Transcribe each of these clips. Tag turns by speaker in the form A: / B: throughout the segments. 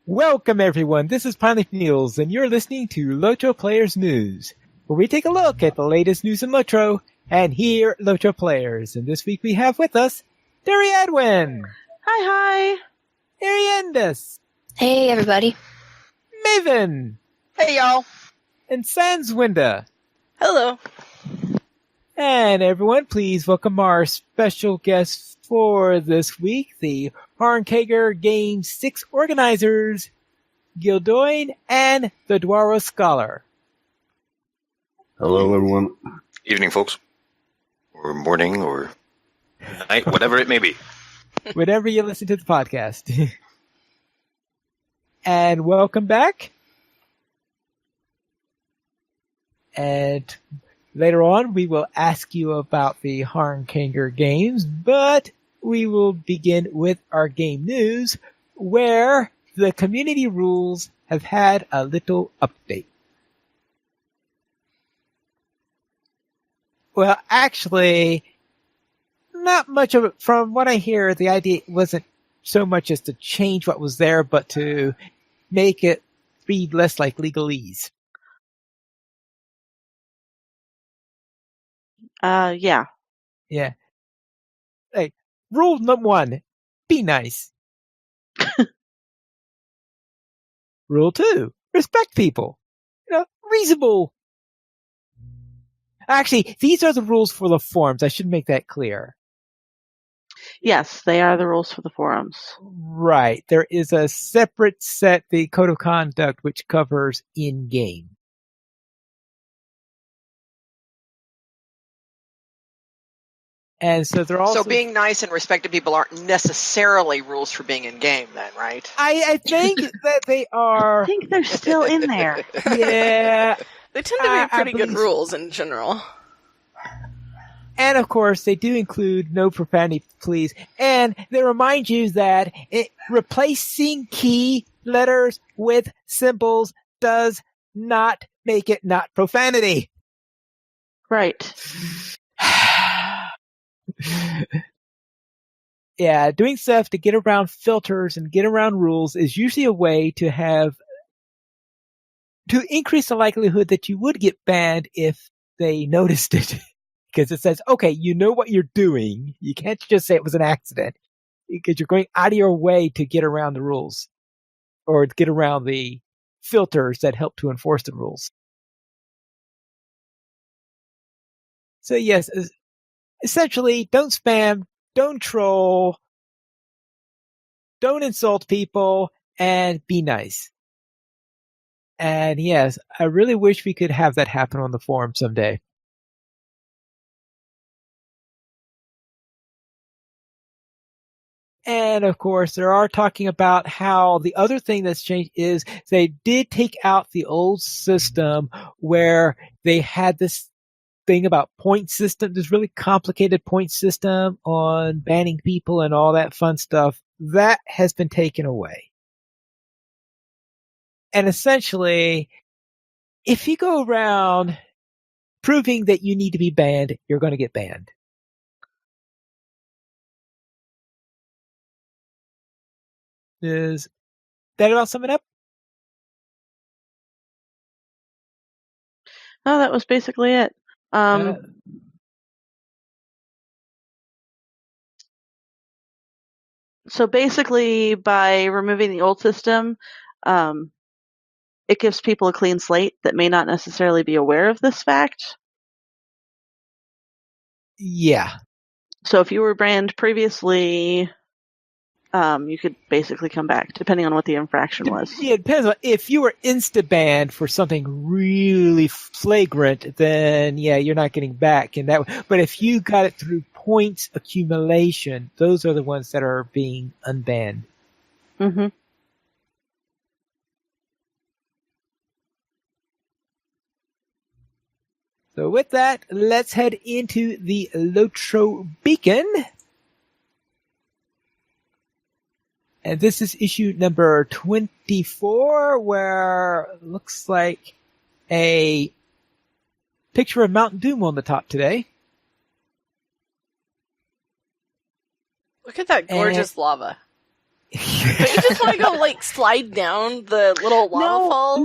A: Welcome everyone, this is Pilot Niels, and you're listening to LOTRO Players News, where we take a look at the latest news in LOTRO, and here at LOTRO Players. And this week we have with us, Derry Edwin.
B: Hi.
A: Ariandis.
C: Hey, everybody.
A: Maven.
D: Hey, y'all.
A: And Sanswinda.
B: Hello.
A: And everyone, please welcome our special guests for this week, the Harnkager Game 6 organizers, Gildoin and the Dwaro Scholar.
E: Hello, everyone.
D: Evening, folks. Or morning, or night, whatever it may be.
A: Whenever you listen to the podcast. And welcome back. And later on, we will ask you about the Harnkager games, but we will begin with our game news, where the community rules have had a little update. Well, actually, not much of it. From what I hear, the idea wasn't so much as to change what was there, but to make it read less like legalese.
B: Yeah.
A: Yeah. Like, rule number 1, be nice. Rule 2, respect people. Reasonable. Actually, these are the rules for the forums. I should make that clear.
B: Yes, they are the rules for the forums.
A: Right. There is a separate set, the Code of Conduct, which covers in-game. And so they're also...
D: So being nice and respecting people aren't necessarily rules for being in game then, right?
A: I think that they are...
B: I think they're still in there.
A: Yeah.
F: They tend to be pretty good rules in general.
A: And of course, they do include no profanity, please. And they remind you that replacing key letters with symbols does not make it not profanity.
B: Right.
A: Yeah, doing stuff to get around filters and get around rules is usually a way to increase the likelihood that you would get banned if they noticed it. Because it says, okay, you know what you're doing. You can't just say it was an accident. Because you're going out of your way to get around the rules. Or to get around the filters that help to enforce the rules. So yes, essentially, don't spam, don't troll, don't insult people, and be nice. And yes, I really wish we could have that happen on the forum someday. And of course, they are talking about how the other thing that's changed is they did take out the old system where they had this thing about point system, this really complicated point system on banning people and all that fun stuff. That has been taken away. And essentially, if you go around proving that you need to be banned, you're going to get banned. Does that about sum it up?
B: No, that was basically it. So basically, by removing the old system, it gives people a clean slate that may not necessarily be aware of this fact.
A: Yeah.
B: So if you were banned previously, you could basically come back, depending on what the infraction was.
A: Yeah, it depends on if you were insta-banned for something really flagrant, then yeah, you're not getting back in that. But if you got it through points accumulation, those are the ones that are being unbanned.
B: Mm-hmm.
A: So with that, let's head into the LOTRO Beacon. And this is issue number 24, where it looks like a picture of Mount Doom on the top today.
F: Look at that gorgeous lava. But you just want to go, like, slide down the little lava falls?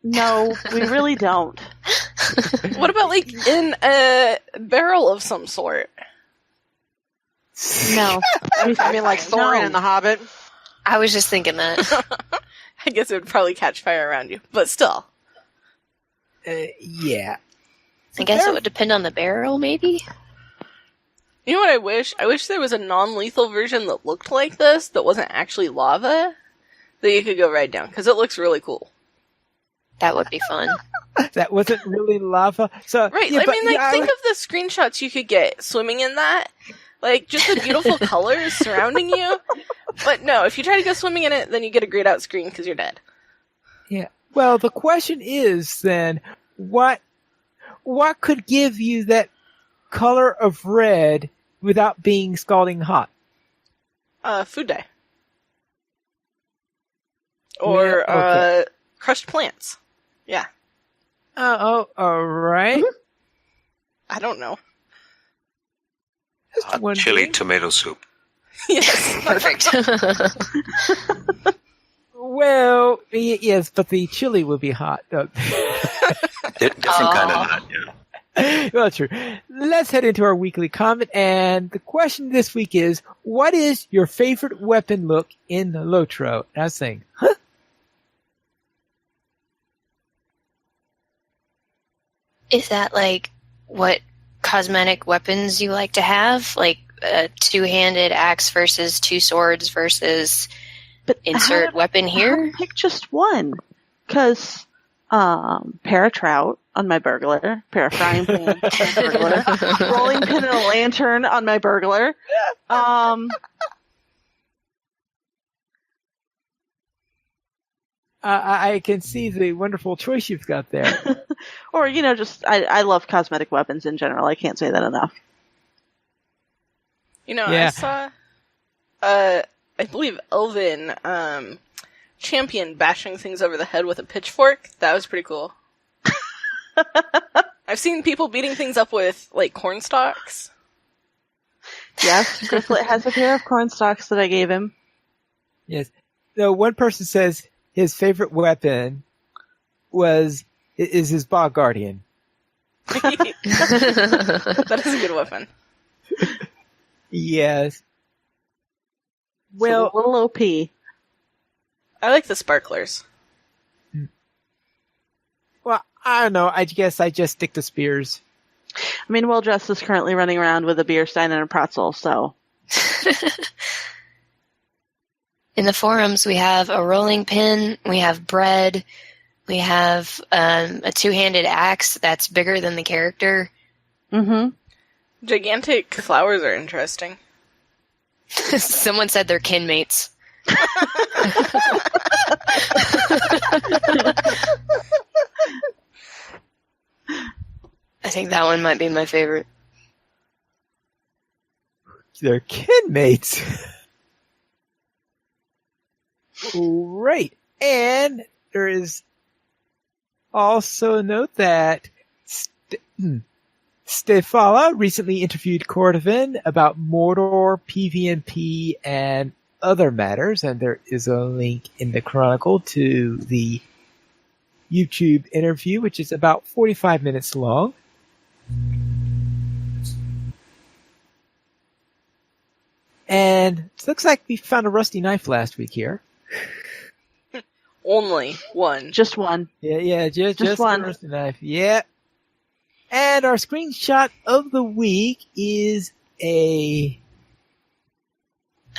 B: No, we really don't.
F: What about, like, in a barrel of some sort?
B: No.
C: I mean, like Thorin and the Hobbit.
E: I was just thinking that.
F: I guess it would probably catch fire around you, but still.
A: Yeah.
E: I guess it would depend on the barrel, maybe?
F: You know what I wish? I wish there was a non-lethal version that looked like this, that wasn't actually lava, that you could go right down, because it looks really cool.
E: That would be fun.
A: That wasn't really lava. So
F: Right,
A: yeah,
F: think of the screenshots you could get swimming in that. Like, just the beautiful colors surrounding you. But no, if you try to go swimming in it, then you get a grayed out screen because you're dead.
A: Yeah. Well, the question is then, what could give you that color of red without being scalding hot?
F: Food dye. Or,
A: Yeah, okay.
F: Crushed plants. Yeah.
A: All right.
F: I don't know.
A: Just
D: Hot
A: wondering.
D: chili tomato soup.
F: Yes.
E: Perfect.
A: Well, yes, but the chili will be hot.
D: Different kind of hot, yeah.
A: Well, true. Let's head into our weekly comment, and the question this week is, what is your favorite weapon look in the LOTRO? And I was saying, huh?
E: Is that, like, what cosmetic weapons you like to have? Like a two-handed axe versus two swords versus insert weapon here?
B: Pick just one. Because pair of trout on my burglar, pair of frying pan on my burglar, rolling pin and a lantern on my burglar.
A: I can see the wonderful choice you've got there.
B: Or, just, I love cosmetic weapons in general. I can't say that enough.
A: Yeah.
F: I saw, I believe Elvin, champion bashing things over the head with a pitchfork. That was pretty cool. I've seen people beating things up with, like, corn stalks.
B: Yes, Grifflet has a pair of corn stalks that I gave him.
A: Yes. So one person says his favorite weapon is his bog guardian.
F: That is a good weapon.
A: Yes. Well,
B: a little OP.
F: I like the sparklers.
A: Well, I don't know. I guess I just stick to spears.
B: I mean, Well Dressed is currently running around with a beer stein and a pretzel, so.
E: In the forums, we have a rolling pin, we have bread, we have a two-handed axe that's bigger than the character.
B: Mm-hmm.
F: Gigantic flowers are interesting.
E: Someone said they're kinmates. I think that one might be my favorite.
A: They're kinmates. Right. And there is also a note that Stefala recently interviewed Cordovan about Mordor, PvP, and other matters, and there is a link in the Chronicle to the YouTube interview, which is about 45 minutes long. And it looks like we found a rusty knife last week here.
F: Only one.
B: Just one.
A: Yeah, just
B: one.
A: a rusty knife. Yeah. And our screenshot of the week is a...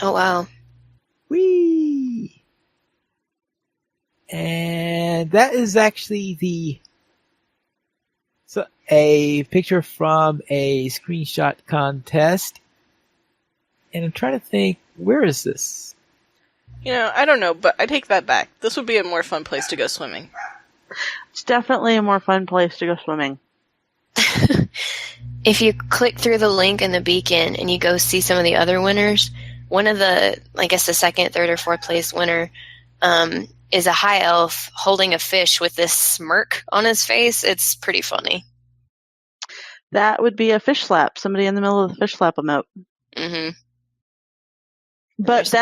E: Oh, wow.
A: Whee! And that is actually a picture from a screenshot contest. And I'm trying to think, where is this?
F: I don't know, but I take that back. This would be a more fun place to go swimming.
B: It's definitely a more fun place to go swimming.
E: If you click through the link in the beacon and you go see some of the other winners, one of the, I guess the second, third, or fourth place winner is a high elf holding a fish with this smirk on his face. It's pretty funny.
B: That would be a fish slap. Somebody in the middle of the fish slap emote.
E: Mm-hmm.
B: But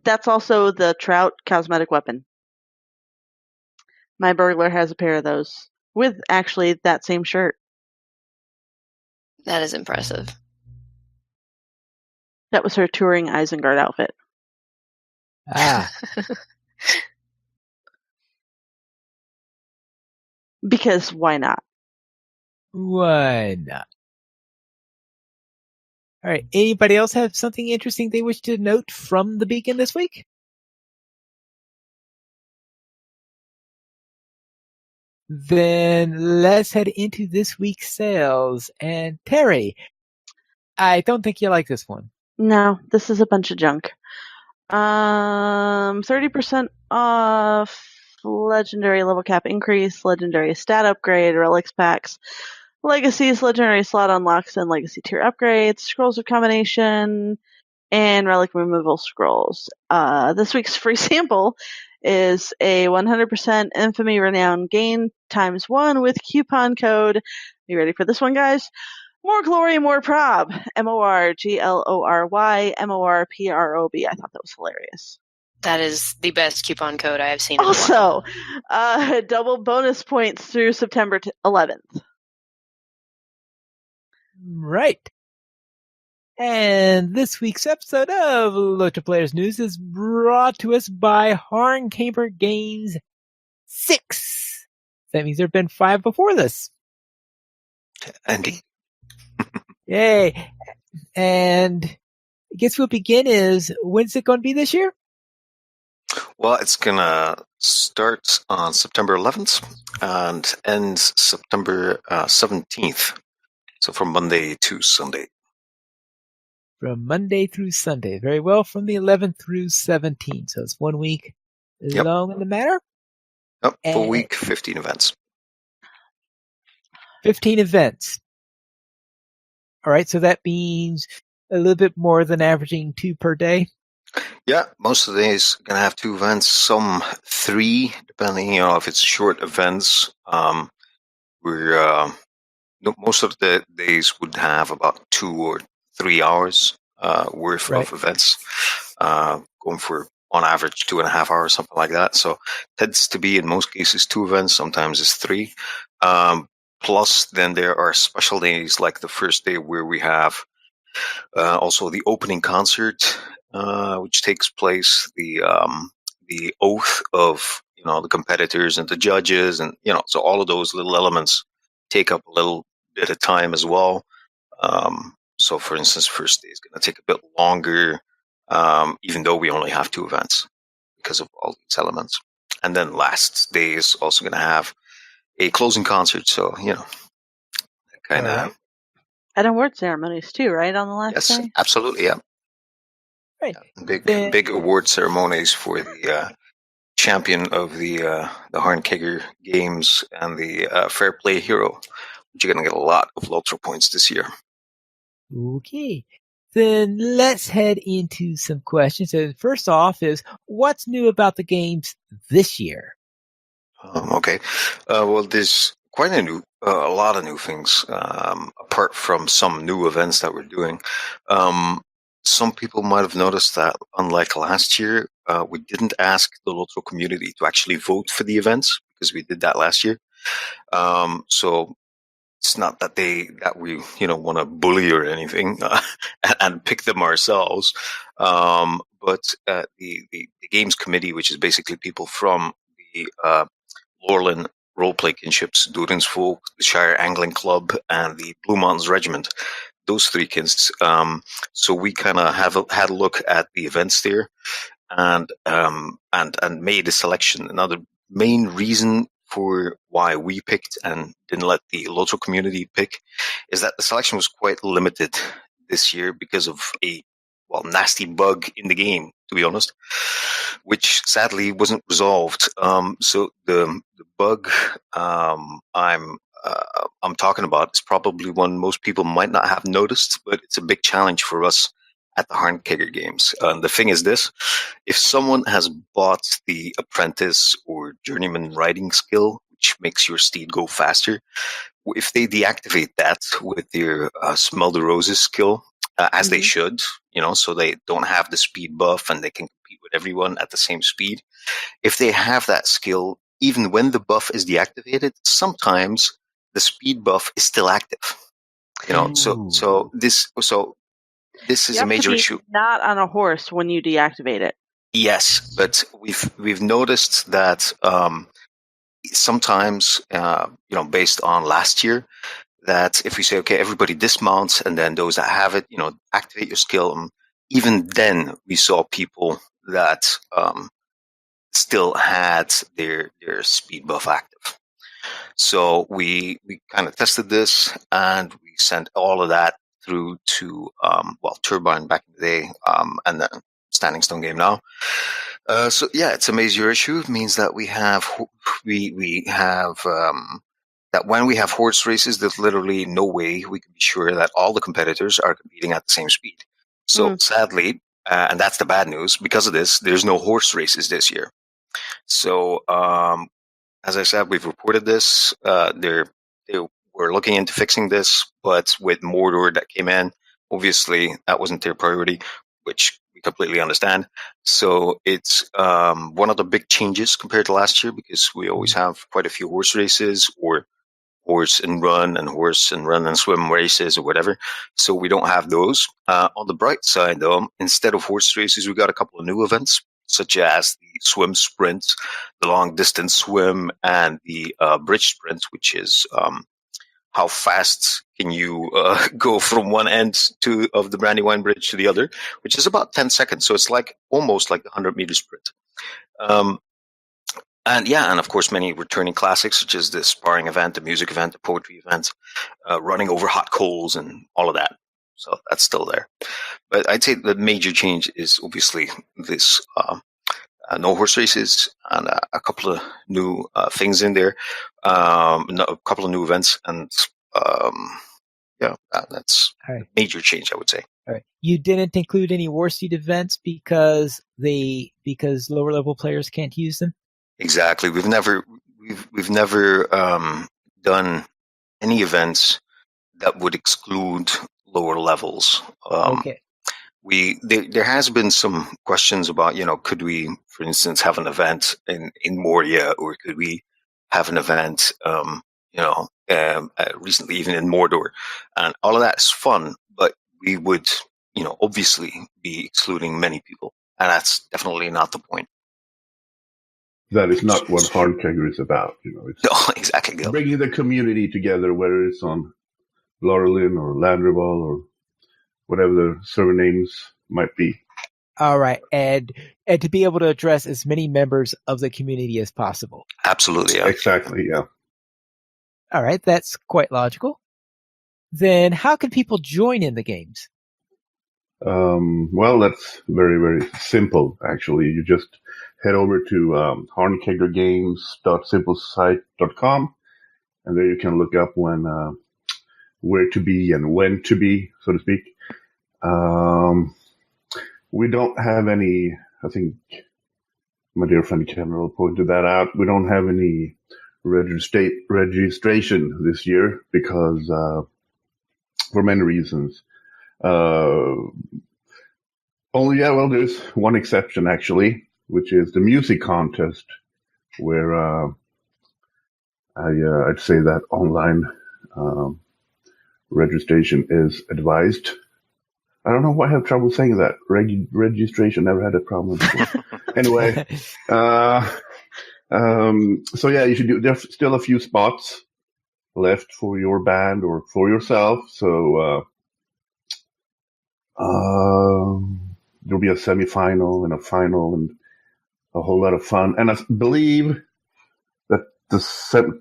B: that's also the trout cosmetic weapon. My burglar has a pair of those with actually that same shirt.
E: That is impressive.
B: That was her touring Isengard outfit.
A: Ah,
B: Because why not?
A: why not? All right. Anybody else have something interesting they wish to note from the beacon this week? Then let's head into this week's sales. And Terry, I don't think you like this one.
B: No, this is a bunch of junk. 30% off legendary level cap increase, legendary stat upgrade, relics packs, legacies, legendary slot unlocks, and legacy tier upgrades, scrolls of combination, and relic removal scrolls. This week's free sample is a 100% infamy renown gain ×1 with coupon code. You ready for this one, guys? More glory, more prob. MORGLORY, MORPROB. I thought that was hilarious.
E: That is the best coupon code I have seen.
B: Also, double bonus points through September 11th.
A: Right. And this week's episode of LOTRO Players News is brought to us by Hornkamper Games 6. That means there have been 5 before this.
D: Andy.
A: Yay. And I guess we'll begin is, when's it going to be this year?
D: Well, it's going to start on September 11th and end September 17th. So from Monday to Sunday.
A: From Monday through Sunday. Very well, from the 11th through 17th. So it's 1 week long in the matter.
D: Yep, full week, 15 events.
A: 15 events. All right, so that means a little bit more than averaging 2 per day.
D: Yeah, most of the days going to have 2 events, some 3, depending, if it's short events. Most of the days would have about 2 or 3 hours worth of events, going for on average 2.5 hours, something like that. So tends to be in most cases 2 events, sometimes it's 3. Plus, then there are special days like the first day where we have also the opening concert, which takes place, the oath of the competitors and the judges, and so all of those little elements take up a little bit of time as well. So, for instance, first day is going to take a bit longer, even though we only have 2 events because of all these elements. And then last day is also going to have a closing concert. So, kind of.
B: And award ceremonies too, right? On the last day?
D: Yes, absolutely, yeah.
A: Right.
D: Big award ceremonies for the champion of the Hornkegger Games and the Fair Play Hero, which you're going to get a lot of LOTRO points this year.
A: Okay. Then let's head into some questions. So first off is, what's new about the games this year?
D: Okay. Well, there's quite a lot of new things, apart from some new events that we're doing. Some people might have noticed that, unlike last year, we didn't ask the LOTRO community to actually vote for the events, because we did that last year. So it's not that we want to bully or anything and pick them ourselves. But the games committee, which is basically people from the Lorland Roleplay Kinships, Durin's Folk, the Shire Angling Club, and the Blue Mountains Regiment, those 3 kins. So we kind of had a look at the events there, and made a selection. Another main reason for why we picked and didn't let the LOTRO community pick is that the selection was quite limited this year because of a nasty bug in the game, to be honest, which sadly wasn't resolved. So the bug I'm talking about is probably one most people might not have noticed, but it's a big challenge for us at the Hornkegger Games. The thing is this: if someone has bought the apprentice or journeyman riding skill, which makes your steed go faster, if they deactivate that with their Smell the Roses skill, as they should, so they don't have the speed buff and they can compete with everyone at the same speed. If they have that skill, even when the buff is deactivated, sometimes the speed buff is still active. So this is a major issue.
B: Not on a horse when you deactivate it.
D: Yes, but we've noticed that sometimes, based on last year, that if we say, okay, everybody dismounts, and then those that have it, activate your skill, even then we saw people that still had their speed buff active. So we kind of tested this, and we sent all of that through to Turbine back in the day, and then Standing Stone Game now. So yeah, it's a major issue. It means that we have that when we have horse races, there's literally no way we can be sure that all the competitors are competing at the same speed. So sadly, and that's the bad news, because of this, there's no horse races this year. So as I said, we've reported this. They were looking into fixing this, but with Mordor that came in, obviously that wasn't their priority, which we completely understand. So it's one of the big changes compared to last year, because we always have quite a few horse races, or horse and run and swim races or whatever. So we don't have those. On the bright side, though, instead of horse races, we got a couple of new events, such as the swim sprint, the long distance swim, and the bridge sprint, which is how fast can you go from one end of the Brandywine Bridge to the other, which is about 10 seconds. So it's almost like the 100-meter sprint. And of course, many returning classics, such as the sparring event, the music event, the poetry event, running over hot coals, and all of that. So that's still there. But I'd say the major change is obviously this no horse races, and a couple of new things in there, a couple of new events, and that's a major change, I would say.
A: All right. You didn't include any war seed events because lower level players can't use them?
D: Exactly. We've never done any events that would exclude lower levels.
A: Okay.
D: There has been some questions about, could we, for instance, have an event in Moria, or could we have an event, recently even in Mordor, and all of that is fun, but we would, obviously be excluding many people, and that's definitely not the point.
G: That is not what Hornkegger is about. It's
D: no, exactly.
G: Bringing the community together, whether it's on Laurelin or Landreval or whatever the server names might be.
A: All right, and to be able to address as many members of the community as possible.
D: Absolutely, yeah.
G: Exactly, yeah.
A: All right, that's quite logical. Then how can people join in the games?
G: Well, that's very, very simple, actually. You just head over to hornkeggergames.simplesite.com, and there you can look up where to be and when to be, so to speak. We don't have any, I think my dear friend Kendall pointed that out, we don't have any registration this year because for many reasons. There's one exception, actually, which is the music contest, where I'd say that online registration is advised. I don't know why I have trouble saying that. Registration, never had a problem before. Anyway, so yeah, you should do. There's still a few spots left for your band or for yourself. So there'll be a semifinal and a final and a whole lot of fun. And I believe that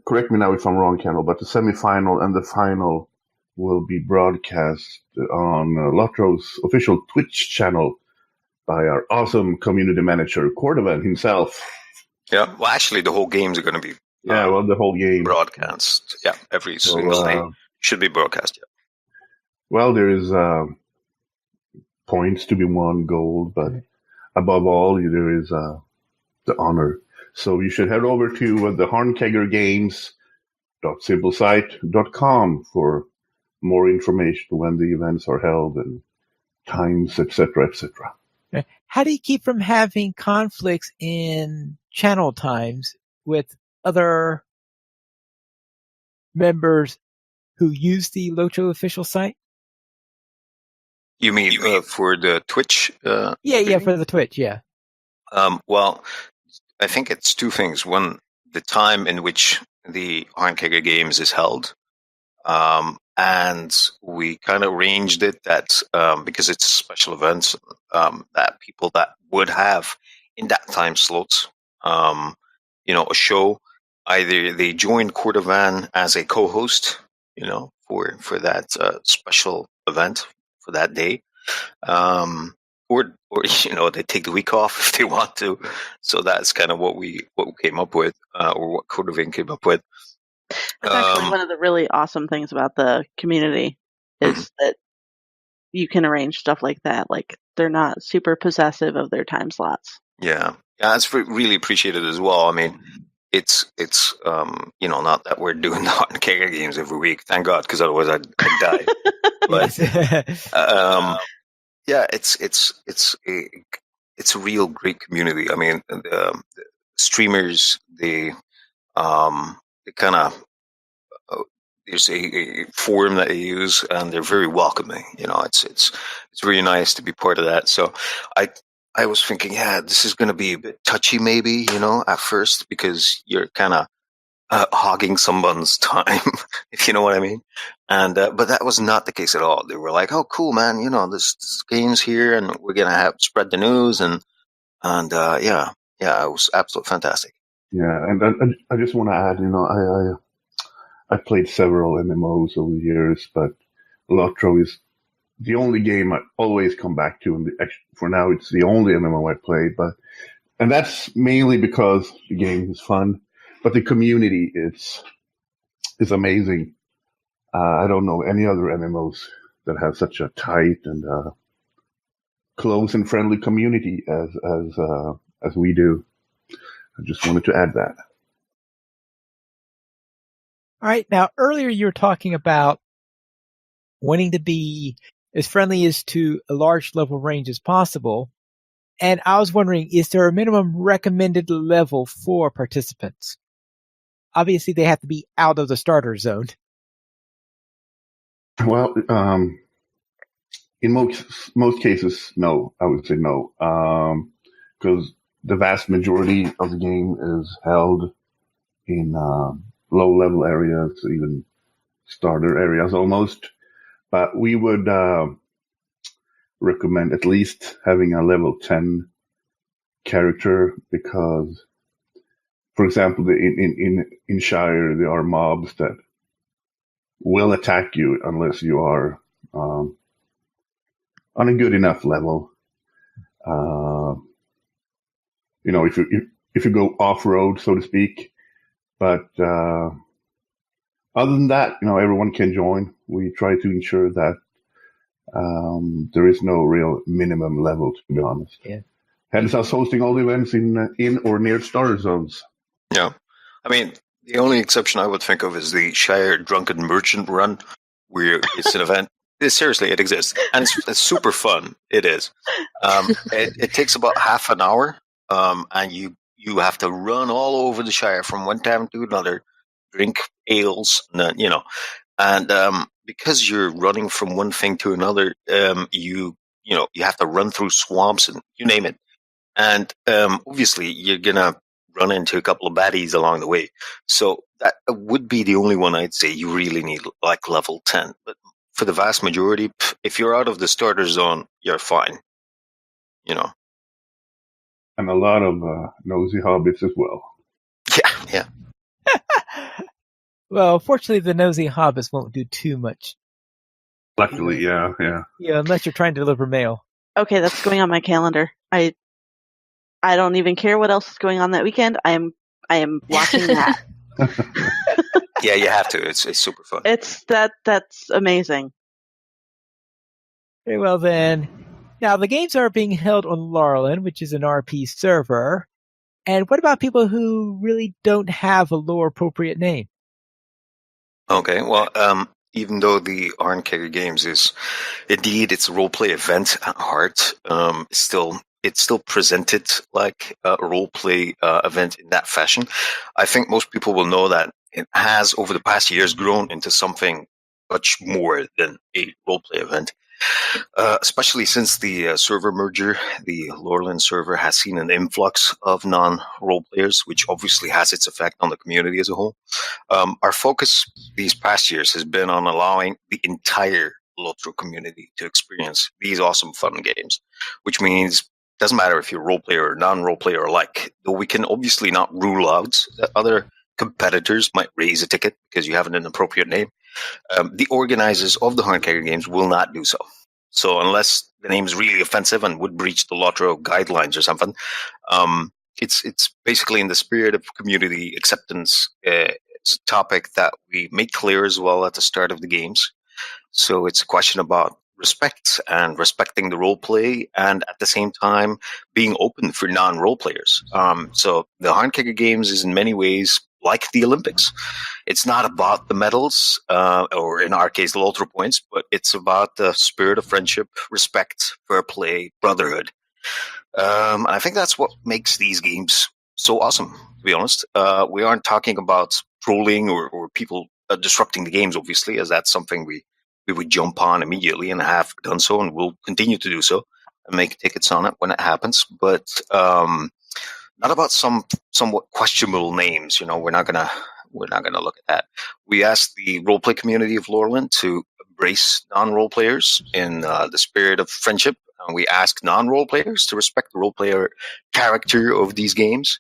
G: correct me now if I'm wrong, Kendall, but the semifinal and the final will be broadcast on LOTRO's official Twitch channel by our awesome community manager, Cordovan himself.
D: Yeah, well, actually, the whole games are going to be
G: the whole game
D: broadcast. Yeah, every single day should be broadcast. Yeah.
G: Well, there is points to be won, gold, but above all, there is the honor. So you should head over to the hornkeggergames.simplesite.com for more information when the events are held and times, etc., etc.
A: How do you keep from having conflicts in channel times with other members who use the LOTRO official site?
D: You mean for the Twitch?
A: Yeah, for the Twitch, yeah.
D: Well, I think it's two things. One, the time in which the Hornkegger Games is held. And we kind of arranged it that because it's a special event, that people that would have in that time slots, a show, either they join Cordovan as a co-host, for that special event for that day, or they take the week off if they want to. So that's kind of what we came up with, or what Cordovan came up with.
B: It's actually one of the really awesome things about the community is that you can arrange stuff like that. Like, they're not super possessive of their time slots.
D: Yeah, it's really appreciated as well. I mean, it's not that we're doing the Hot and Kegger games every week, thank God, because otherwise I'd die. But yeah, it's a real great community. I mean, the streamers, they kind of there's a forum that they use, and they're very welcoming. It's really nice to be part of that. So I was thinking, yeah, this is going to be a bit touchy, maybe, at first, because you're kind of hogging someone's time, if you know what I mean. And but that was not the case at all. They were like, "Oh, cool, man! This game's here, and we're gonna spread the news." And yeah, it was absolutely fantastic.
G: Yeah, and I just want to add, I played several MMOs over the years, but LOTRO is the only game I always come back to. And for now, it's the only MMO I played. And that's mainly because the game is fun, but the community is amazing. I don't know any other MMOs that have such a tight and close and friendly community as we do. I just wanted to add that.
A: All right. Now, earlier you were talking about wanting to be as friendly as to a large level range as possible. And I was wondering, is there a minimum recommended level for participants? Obviously, they have to be out of the starter zone.
G: Well, in most cases, no. I would say no, because the vast majority of the game is held in low-level areas, even starter areas almost. But we would recommend at least having a level 10 character because, for example, in Shire, there are mobs that will attack you unless you are on a good enough level. If you go off-road, so to speak. But other than that, everyone can join. We try to ensure that there is no real minimum level, to be honest.
A: Yeah.
G: Hence us hosting all the events in or near starter zones.
D: Yeah. I mean, the only exception I would think of is the Shire Drunken Merchant Run, where it's an event. Seriously, it exists. And it's super fun. It is. It takes about half an hour, and you have to run all over the Shire from one town to another, drink ales, and because you're running from one thing to another, you have to run through swamps and you name it. And obviously, you're gonna run into a couple of baddies along the way. So that would be the only one I'd say you really need, like level 10. But for the vast majority, if you're out of the starter zone, you're fine.
G: And a lot of nosy hobbits as well.
D: Yeah.
A: Well, fortunately, the nosy hobbits won't do too much.
G: Luckily, yeah.
A: Yeah, unless you're trying to deliver mail.
B: Okay, that's going on my calendar. I don't even care what else is going on that weekend. I am watching that.
D: Yeah, you have to. It's super fun.
B: That's amazing.
A: Very well then. Now the games are being held on Laurelin, which is an RP server. And what about people who really don't have a lore appropriate name?
D: Okay, well, even though the Arnkeger Games is indeed it's a role play event at heart, it's still presented like a role play event in that fashion. I think most people will know that it has over the past years grown into something much more than a role play event. Especially since the server merger, the Lorland server has seen an influx of non-role players, which obviously has its effect on the community as a whole. Our focus these past years has been on allowing the entire LOTRO community to experience these awesome fun games, which means it doesn't matter if you're a role player or non-role player alike, though we can obviously not rule out that other competitors might raise a ticket because you have an inappropriate name. The organizers of the Arnkeger Games will not do so. So unless the name is really offensive and would breach the LOTRO guidelines or something, it's basically in the spirit of community acceptance. It's a topic that we make clear as well at the start of the games. So it's a question about respect and respecting the role play, and at the same time being open for non-role players. So the Arnkeger Games is in many ways like the Olympics. It's not about the medals, or in our case, the LOTRO points, but it's about the spirit of friendship, respect, fair play, brotherhood. And I think that's what makes these games so awesome, to be honest. We aren't talking about trolling or people disrupting the games, obviously, as that's something we would jump on immediately and have done so and will continue to do so and make tickets on it when it happens. But not about some somewhat questionable names. We're not gonna look at that. We asked the roleplay community of Lorland to embrace non-role players in the spirit of friendship, and we ask non-role players to respect the role player character of these games.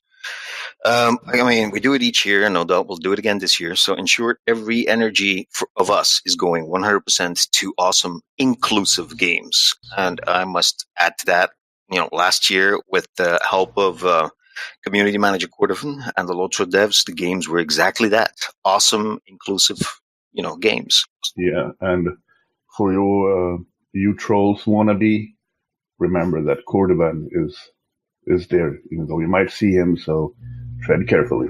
D: We do it each year, and no doubt we'll do it again this year. So, in short, every energy of us is going 100% to awesome, inclusive games. And I must add to that, last year, with the help of community manager Cordovan and the LOTRO devs, the games were exactly that: awesome, inclusive, games.
G: Yeah, and for you trolls wannabe, remember that Cordovan is there, even though you might see him. So tread carefully.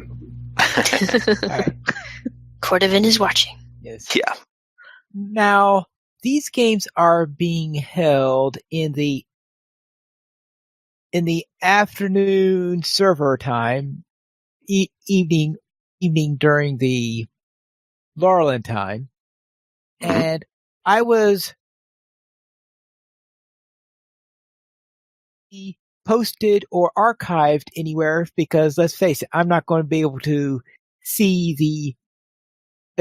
A: Right.
E: Cordovan is watching.
A: Yes.
D: Yeah.
A: Now, these games are being held in the afternoon server time, evening during the Lorland time, and I was posted or archived anywhere because, let's face it, I'm not going to be able to see the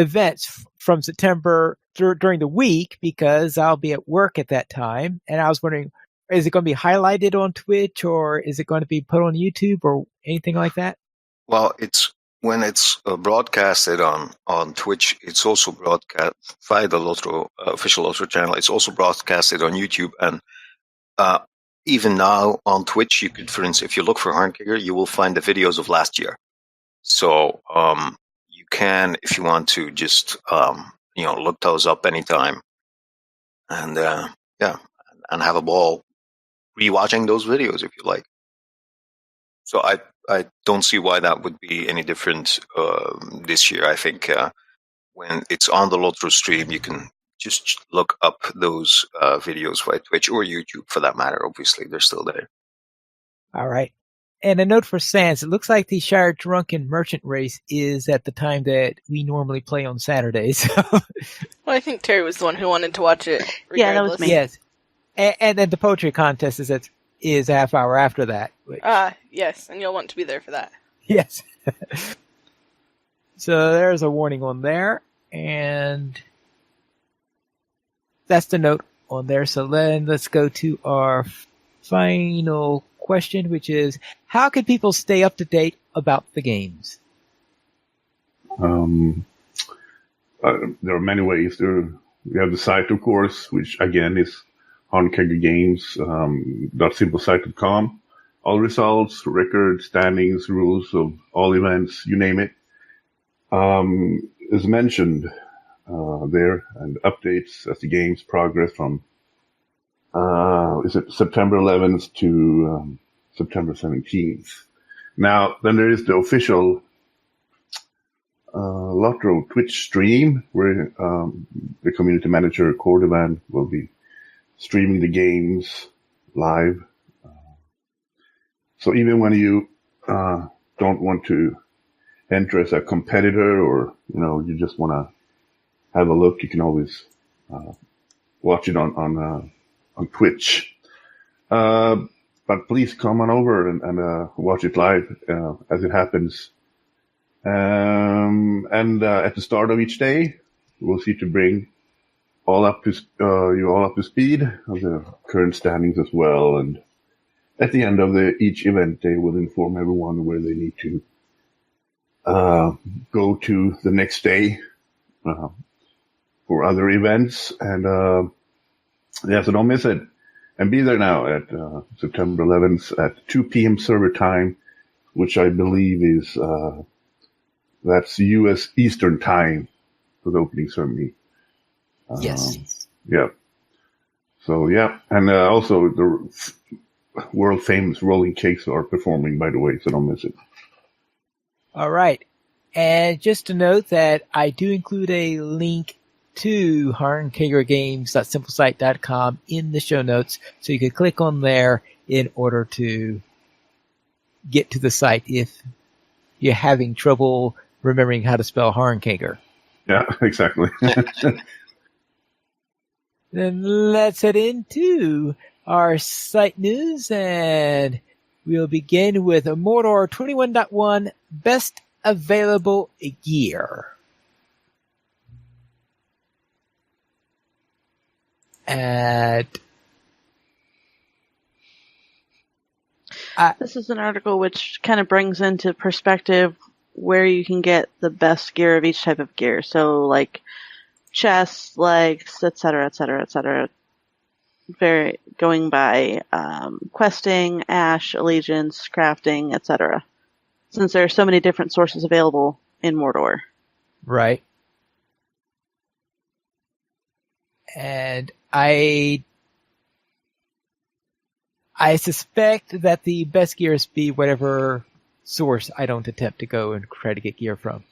A: events from September during the week because I'll be at work at that time. And I was wondering, is it going to be highlighted on Twitch or is it going to be put on YouTube or anything like that?
D: Well, when it's broadcasted on Twitch, it's also broadcast via the LOTRO official LOTRO channel. It's also broadcasted on YouTube, and even now on Twitch, you could, for instance, if you look for Arnkeger, you will find the videos of last year. So you can, if you want to, just look those up anytime, and and have a ball rewatching those videos if you like. So I don't see why that would be any different this year. I think when it's on the LOTRO stream, you can just look up those videos via Twitch or YouTube for that matter. Obviously, they're still there.
A: All right. And a note for Sans, it looks like the Shire Drunken Merchant race is at the time that we normally play on Saturdays.
F: Well, I think Terry was the one who wanted to watch it. Regardless.
B: Yeah, that was me.
A: Yes. And then the poetry contest is a half hour after that.
F: Yes, and you'll want to be there for that.
A: Yes. So there's a warning on there, and that's the note on there. So then let's go to our final question, which is, how can people stay up to date about the games?
G: There are many ways. We have the site, of course, which again is Arnkeger Games, .simplesite.com. All results, records, standings, rules of all events, you name it, is mentioned there, and updates as the games progress from September 11th to September 17th. Now, then there is the official LOTRO Twitch stream where the community manager Cordovan will be streaming the games live. So even when you don't want to enter as a competitor, or you just want to have a look, you can always watch it on Twitch. But please come on over and watch it live as it happens. And at the start of each day, we'll see to bring you all up to speed of the current standings as well. And at the end of each event, they will inform everyone where they need to go to the next day for other events. And so don't miss it. And be there now at September 11th at 2 p.m. server time, which I believe is that's U.S. Eastern time for the opening ceremony.
A: Yes.
G: Yeah. So, yeah. And also the world famous rolling cakes are performing, by the way, so don't miss it.
A: All right. And just to note that I do include a link to HarnKagerGames.simplesite.com in the show notes, so you can click on there in order to get to the site if you're having trouble remembering how to spell Harnkager.
G: Yeah, exactly.
A: Then let's head into our site news, and we'll begin with Mordor 21.1 Best Available Gear.
B: This is an article which kind of brings into perspective where you can get the best gear of each type of gear. So, like chests, legs, etc., etc., etc. Very going by questing, ash, allegiance, crafting, etc. Since there are so many different sources available in Mordor.
A: Right. And I suspect that the best gears be whatever source I don't attempt to go and try to get gear from.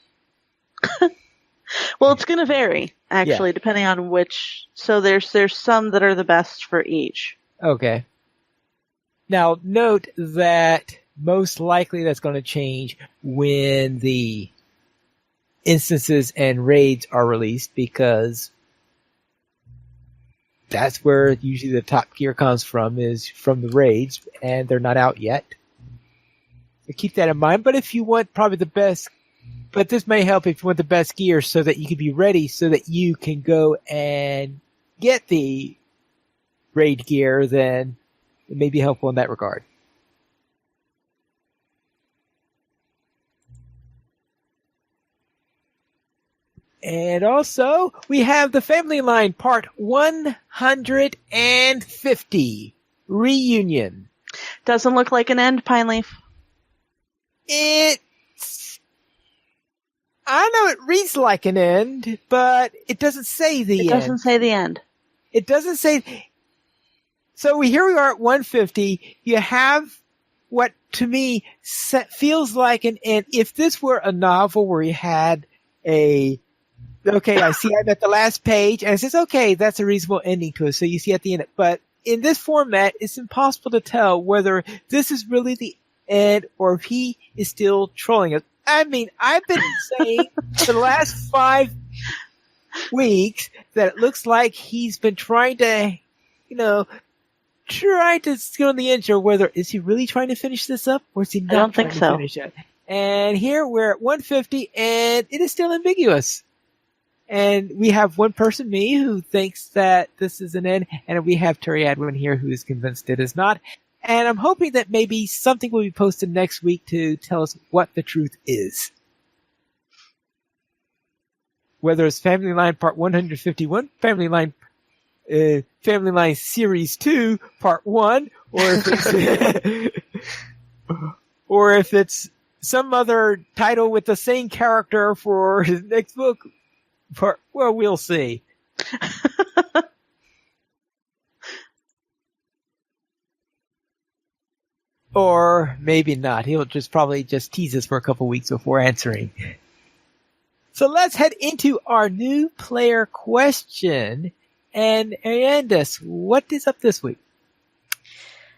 B: Well, it's going to vary, actually, depending on which. So there's some that are the best for each.
A: Okay. Now, note that most likely that's going to change when the instances and raids are released, because that's where usually the top gear comes from, is from the raids, and they're not out yet. So keep that in mind. But if you want probably the best, but this may help if you want the best gear so that you can be ready so that you can go and get the raid gear, then it may be helpful in that regard. And also, we have the Family Line Part 150 Reunion.
B: Doesn't look like an end, Pine Leaf.
A: I know it reads like an end, but it doesn't say the end.
B: It doesn't say the end.
A: It doesn't say. So here we are at 150. You have what, to me, feels like an end. If this were a novel where you had okay, I see I'm at the last page, and it says, okay, that's a reasonable ending to it. So you see at the end. But in this format, it's impossible to tell whether this is really the end or if he is still trolling us. I mean, I've been saying for the last 5 weeks that it looks like he's been trying to, try to skill in the intro, whether is he really trying to finish this up or is he not?
B: I don't think so.
A: Finish it? And here we're at 150 and it is still ambiguous. And we have one person, me, who thinks that this is an end, and we have Terry Adwin here who is convinced it is not. And I'm hoping that maybe something will be posted next week to tell us what the truth is. Whether it's Family Line Part 151, Family Line Series 2 Part 1, or if it's some other title with the same character for his next book. Well, we'll see. Or maybe not. He'll probably just tease us for a couple weeks before answering. So let's head into our new player question. And Ariandis, what is up this week?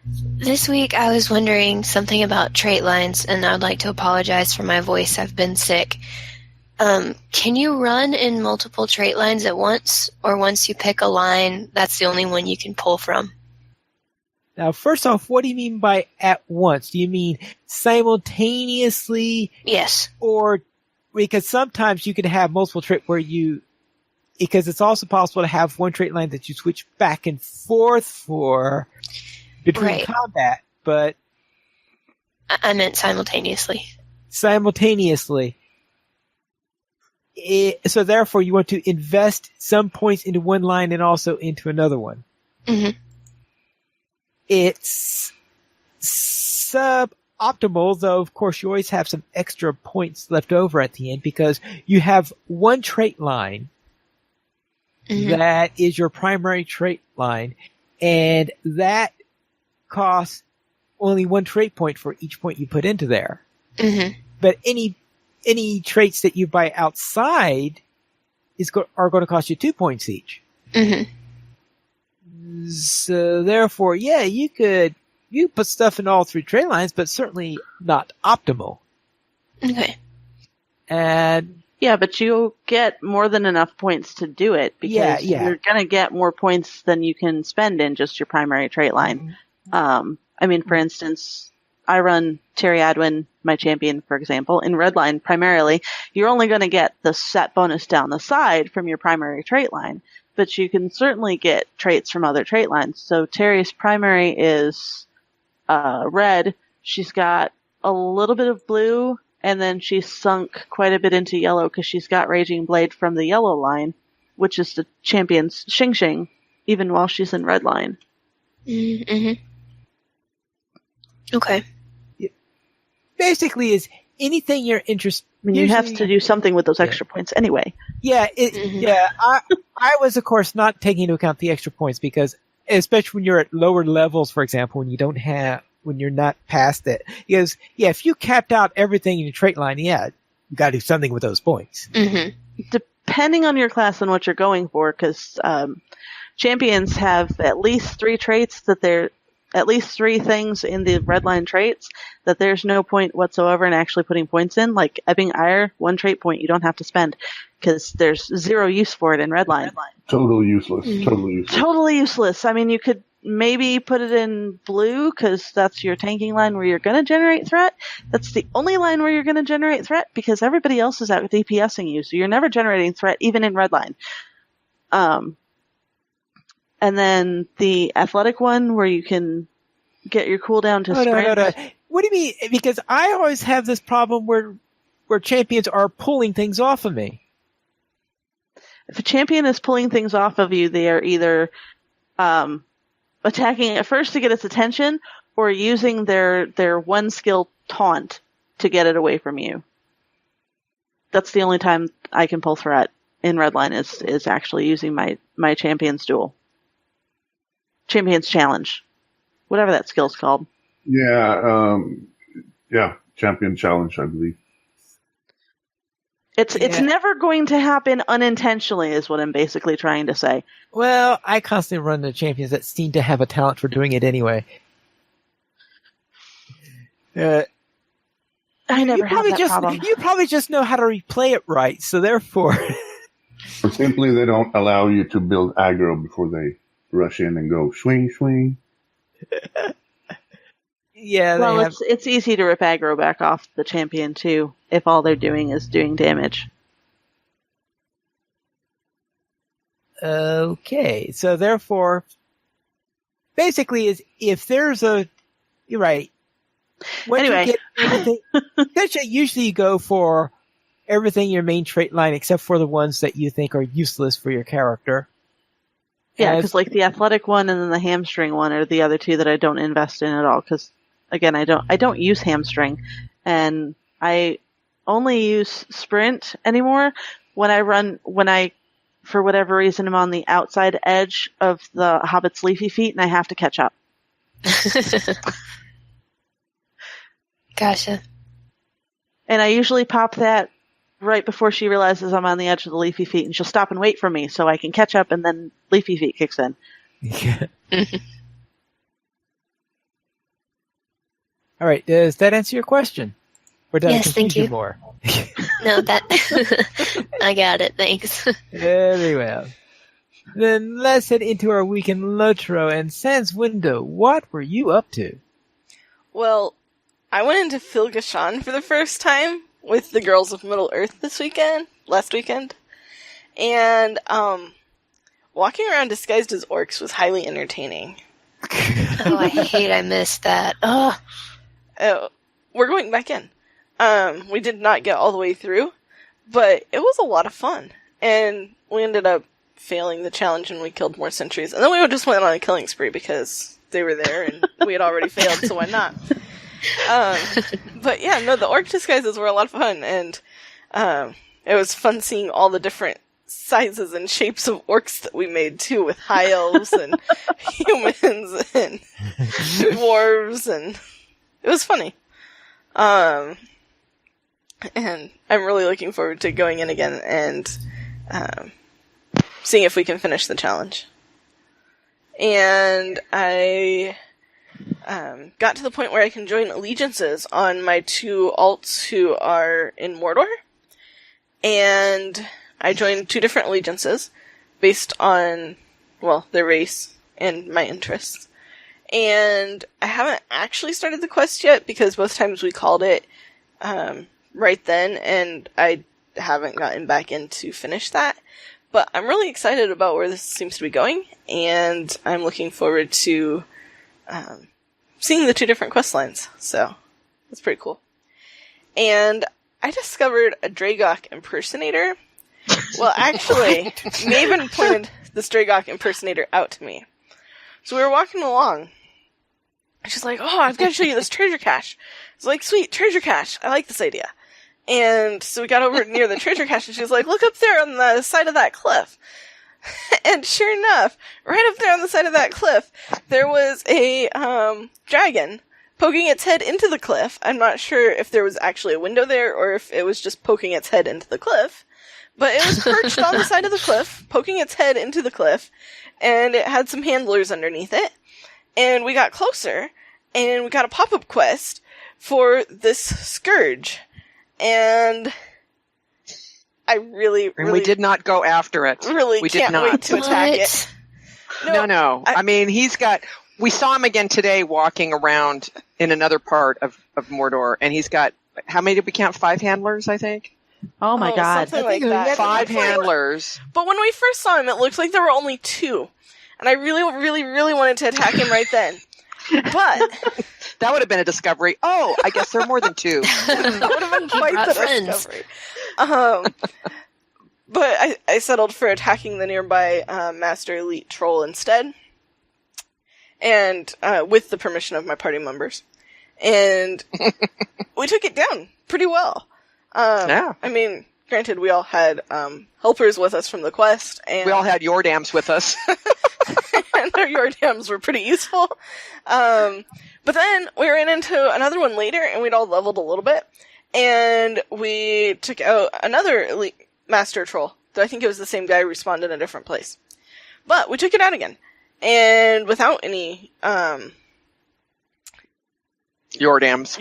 E: This week I was wondering something about trait lines, and I would like to apologize for my voice. I've been sick. Can you run in multiple trait lines at once, or once you pick a line, that's the only one you can pull from?
A: Now, first off, what do you mean by at once? Do you mean simultaneously?
E: Yes.
A: Or because sometimes you can have multiple trait because it's also possible to have one trait line that you switch back and forth for between combat, but
E: I meant simultaneously.
A: Simultaneously. So therefore, you want to invest some points into one line and also into another one.
E: Mm-hmm.
A: It's suboptimal, though, of course, you always have some extra points left over at the end because you have one trait line that is your primary trait line, and that costs only one trait point for each point you put into there.
E: Mm-hmm.
A: But any traits that you buy outside are going to cost you 2 points each.
E: Mm-hmm.
A: So therefore, yeah, you put stuff in all three trait lines, but certainly not optimal.
E: Okay.
A: And
B: yeah, but you'll get more than enough points to do it because you're going to get more points than you can spend in just your primary trait line. I mean, for instance, I run Terry Adwin, my champion, for example, in Redline primarily. You're only going to get the set bonus down the side from your primary trait line, but you can certainly get traits from other trait lines. So Terry's primary is red. She's got a little bit of blue, and then she's sunk quite a bit into yellow because she's got Raging Blade from the yellow line, which is the champion's Xing Xing, even while she's in red line.
E: Mm-hmm. Okay.
A: Basically, is anything you're interested.
B: I mean, you have to do something with those extra points anyway.
A: Yeah, I was, of course, not taking into account the extra points because, especially when you're at lower levels, for example, when you're not past it. Because, if you capped out everything in your trait line, you got to do something with those points.
E: Mm-hmm.
B: Depending on your class and what you're going for, because champions have at least 3 traits that they're at least 3 things in the red line traits that there's no point whatsoever in actually putting points in. Like Ebbing Ire, 1 trait point you don't have to spend because there's 0 use for it in red line.
G: Totally useless.
B: Totally useless. I mean, you could maybe put it in blue because that's your tanking line where you're going to generate threat. That's the only line where you're going to generate threat because everybody else is out DPSing you, so you're never generating threat even in red line. And then the athletic one where you can get your cooldown to sprint.
A: No. What do you mean? Because I always have this problem where champions are pulling things off of me.
B: If a champion is pulling things off of you, they are either attacking at first to get its attention or using their one skill taunt to get it away from you. That's the only time I can pull threat in Redline is actually using my champion's duel. Champion's challenge. Whatever that skill's called.
G: Yeah, champion challenge, I believe.
B: It's never going to happen unintentionally is what I'm basically trying to say.
A: Well, I constantly run the champions that seem to have a talent for doing it anyway.
B: I never have that problem.
A: You probably just know how to replay it right, so therefore...
G: Or simply they don't allow you to build aggro before they rush in and go swing, swing.
A: Yeah,
B: well, it's easy to rip aggro back off the champion too if all they're doing is doing damage.
A: Okay, so therefore, basically, is if there's you're right.
B: Anyway,
A: usually you go for everything in your main trait line except for the ones that you think are useless for your character.
B: Yeah, because like the athletic one and then the hamstring one are the other 2 that I don't invest in at all. Because again, I don't use hamstring, and I only use sprint anymore when I for whatever reason I'm on the outside edge of the Hobbit's leafy feet and I have to catch up.
E: Gotcha.
B: And I usually pop that right before she realizes I'm on the edge of the Leafy Feet, and she'll stop and wait for me so I can catch up, and then Leafy Feet kicks in.
A: Yeah. All right. Does that answer your question? Or did I
E: Yes,
A: confuse
E: thank you.
A: more?
E: No, that I got it. Thanks.
A: Very well. Then let's head into our week in LOTRO. And Sans Window, what were you up to?
F: Well, I went into Philgashan for the first time with the girls of Middle Earth last weekend. And, walking around disguised as orcs was highly entertaining.
E: Oh, I missed that. Oh,
F: We're going back in. We did not get all the way through, but it was a lot of fun. And we ended up failing the challenge and we killed more sentries. And then we just went on a killing spree because they were there and we had already failed, so why not? But yeah, no, the orc disguises were a lot of fun, and it was fun seeing all the different sizes and shapes of orcs that we made too, with high elves and humans and dwarves, and it was funny. And I'm really looking forward to going in again and seeing if we can finish the challenge. And I got to the point where I can join allegiances on my two alts who are in Mordor. And I joined 2 different allegiances based on, well, their race and my interests. And I haven't actually started the quest yet because both times we called it right then, and I haven't gotten back in to finish that. But I'm really excited about where this seems to be going, and I'm looking forward to seeing the 2 different quest lines. So that's pretty cool. And I discovered a Dragok impersonator. Well, actually, Maven pointed this Dragok impersonator out to me. So we were walking along. She's like, "Oh, I've got to show you this treasure cache." I was like, "Sweet, treasure cache. I like this idea." And so we got over near the treasure cache, and she was like, "Look up there on the side of that cliff." And sure enough, right up there on the side of that cliff, there was a dragon poking its head into the cliff. I'm not sure if there was actually a window there or if it was just poking its head into the cliff. But it was perched on the side of the cliff, poking its head into the cliff, and it had some handlers underneath it. And we got closer, and we got a pop-up quest for this scourge. And I really,
C: And we did not go after it.
F: really
C: we
F: can't
C: did not.
F: wait to attack it.
C: No. I mean, we saw him again today walking around in another part of Mordor, and he's got, how many did we count? 5 handlers, I think?
B: Oh my god.
F: Something like that.
C: 5 handlers.
F: But when we first saw him, it looked like there were only 2. And I really, really, really wanted to attack him right then. But
C: that would have been a discovery. Oh, I guess there are more than 2.
F: that would have been quite the discovery. But I settled for attacking the nearby Master Elite Troll instead. And with the permission of my party members. And we took it down pretty well.
C: Yeah.
F: I mean, granted, we all had helpers with us from the quest. And
C: we all had Yordams with us.
F: and our Yordams were pretty useful. But then we ran into another one later, and we'd all leveled a little bit. And we took out another elite Master Troll. Though I think it was the same guy who respawned in a different place. But we took it out again. And without any
C: Yordams.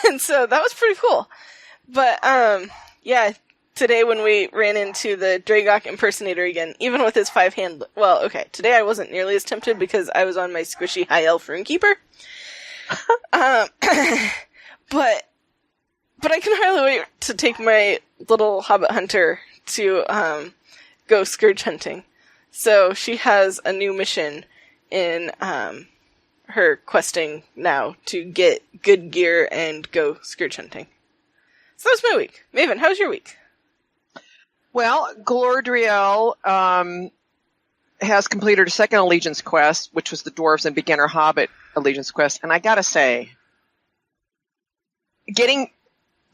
F: And so that was pretty cool. But yeah, today when we ran into the Dragok impersonator again, even with his 5 hand, well, okay, today I wasn't nearly as tempted because I was on my squishy high elf runekeeper. But I can hardly wait to take my little hobbit hunter to go scourge hunting. So she has a new mission in her questing now to get good gear and go scourge hunting. So that was my week. Maven, how was your week?
C: Well, Galadriel has completed a second allegiance quest, which was the Dwarves and Beginner Hobbit allegiance quest. And I gotta say, getting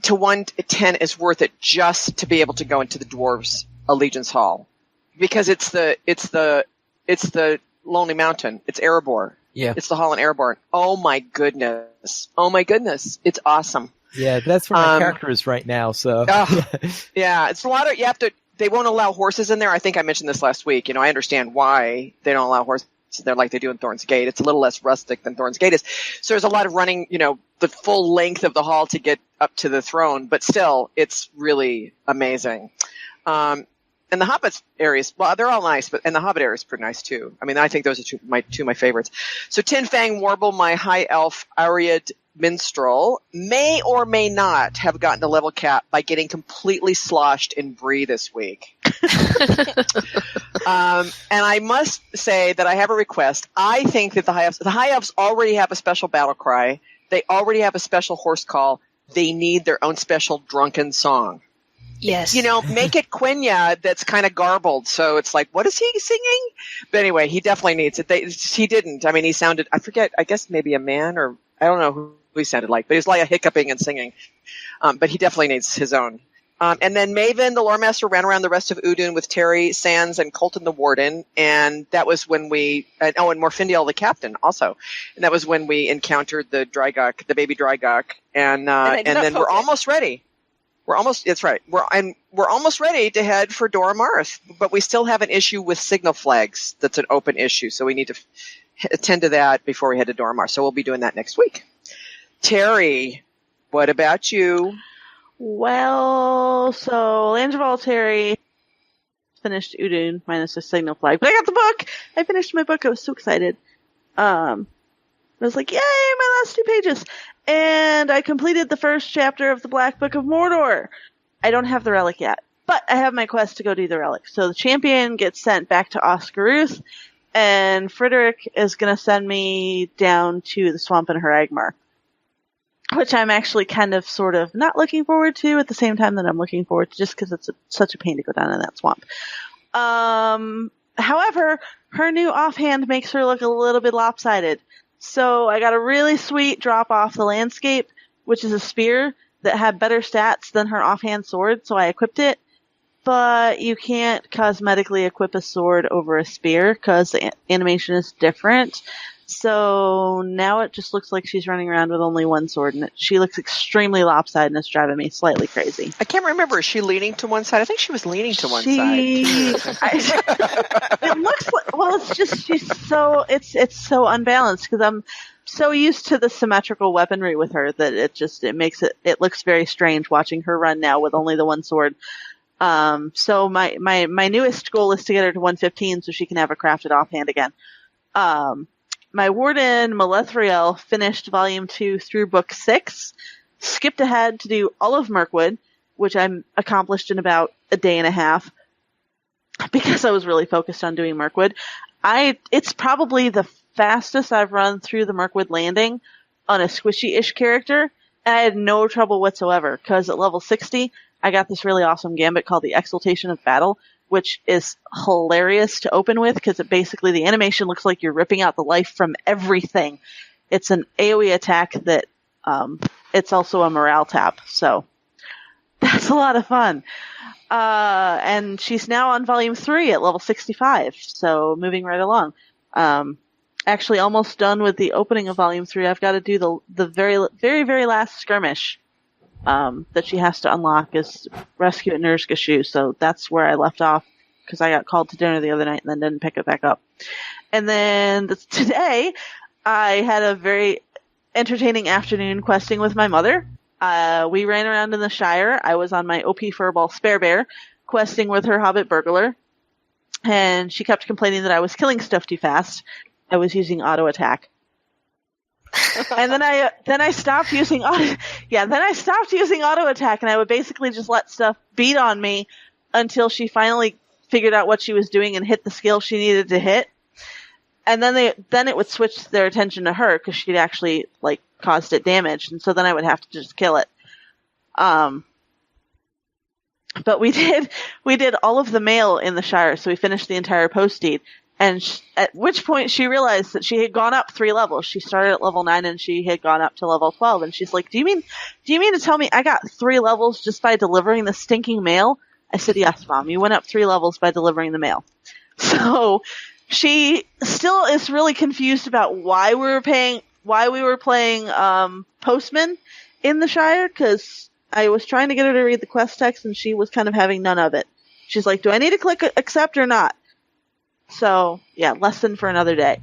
C: to 110 is worth it just to be able to go into the Dwarves Allegiance Hall. Because it's the Lonely Mountain. It's Erebor.
A: Yeah.
C: It's the hall in Erebor. Oh my goodness. It's awesome.
A: Yeah, that's where my character is right now. So
C: yeah, it's a lot of they won't allow horses in there. I think I mentioned this last week. I understand why they don't allow horses there like they do in Thorn's Gate. It's a little less rustic than Thorn's Gate is. So there's a lot of running, the full length of the hall to get up to the throne, but still, it's really amazing. And the Hobbit areas, well, they're all nice, and the Hobbit area is pretty nice too. I mean, I think those are two of my favorites. So Tin Fang Warble, my high elf Ariad minstrel, may or may not have gotten the level cap by getting completely sloshed in brie this week. And I must say that I have a request. I think that the high elves already have a special battle cry. They already have a special horse call. They need their own special drunken song.
E: Yes.
C: Make it Quenya that's kind of garbled. So it's like, what is he singing? But anyway, he definitely needs it. He didn't. I mean, he sounded, I forget, I guess maybe a man, or I don't know who he sounded like, but he was like a hiccuping and singing. But he definitely needs his own. And then Maven, the lore master, ran around the rest of Udun with Terry, Sands, and Colton the warden. And that was when and Morfindiel the captain also. And that was when we encountered the Drygok, the baby Drygok. And then we're almost ready. That's right. We're almost ready to head for Dora Marth, but we still have an issue with signal flags. That's an open issue. So we need to attend to that before we head to Dora Marth. So we'll be doing that next week. Terry, what about you?
B: Well, so Langevall Terry finished Udun minus the signal flag, but I got the book. I finished my book. I was so excited. I was like, yay, my last 2 pages. And I completed the first chapter of the Black Book of Mordor. I don't have the relic yet, but I have my quest to go do the relic. So the champion gets sent back to Oscaruth, and Frederick is going to send me down to the swamp in Haragmar, which I'm actually kind of sort of not looking forward to at the same time that I'm looking forward to, just because it's such a pain to go down in that swamp. However, her new offhand makes her look a little bit lopsided. So I got a really sweet drop off the landscape, which is a spear that had better stats than her offhand sword, so I equipped it. But you can't cosmetically equip a sword over a spear because the animation is different. So now it just looks like she's running around with only one sword, and she looks extremely lopsided, and it's driving me slightly crazy.
C: I can't remember. Is she leaning to one side? I think she was leaning to one side.
B: It looks like, well, it's just it's so unbalanced because I'm so used to the symmetrical weaponry with her that it looks very strange watching her run now with only the one sword. So my newest goal is to get her to 115 so she can have a crafted offhand again. My warden, Malethriel, finished Volume 2 through Book 6, skipped ahead to do all of Mirkwood, which I accomplished in about a day and a half, because I was really focused on doing Mirkwood. It's probably the fastest I've run through the Mirkwood Landing on a squishy-ish character, and I had no trouble whatsoever, because at level 60, I got this really awesome gambit called the Exaltation of Battle, which is hilarious to open with because basically the animation looks like you're ripping out the life from everything. It's an AoE attack that it's also a morale tap, so that's a lot of fun. And she's now on Volume 3 at level 65, so moving right along. Actually almost done with the opening of Volume 3. I've got to do the very, very, very last skirmish that she has to unlock is rescue at Nurzgashu, so that's where I left off because I got called to dinner the other night and then didn't pick it back up. And then today I had a very entertaining afternoon questing with my mother. We ran around in the Shire. I was on my OP Furball Spare Bear questing with her Hobbit Burglar, and she kept complaining that I was killing stuff too fast. I was using auto attack. And then I stopped using auto attack, and I would basically just let stuff beat on me until she finally figured out what she was doing and hit the skill she needed to hit. And then it would switch their attention to her because she'd actually caused it damage, and so then I would have to just kill it. But we did all of the mail in the Shire, so we finished the entire post deed. And at which point she realized that she had gone up 3 levels. She started at level 9 and she had gone up to level 12. And she's like, do you mean to tell me I got 3 levels just by delivering the stinking mail? I said, yes, Mom, you went up 3 levels by delivering the mail. So she still is really confused about why we were playing Postman in the Shire, because I was trying to get her to read the quest text, and she was kind of having none of it. She's like, do I need to click accept or not? So, yeah, lesson for another day.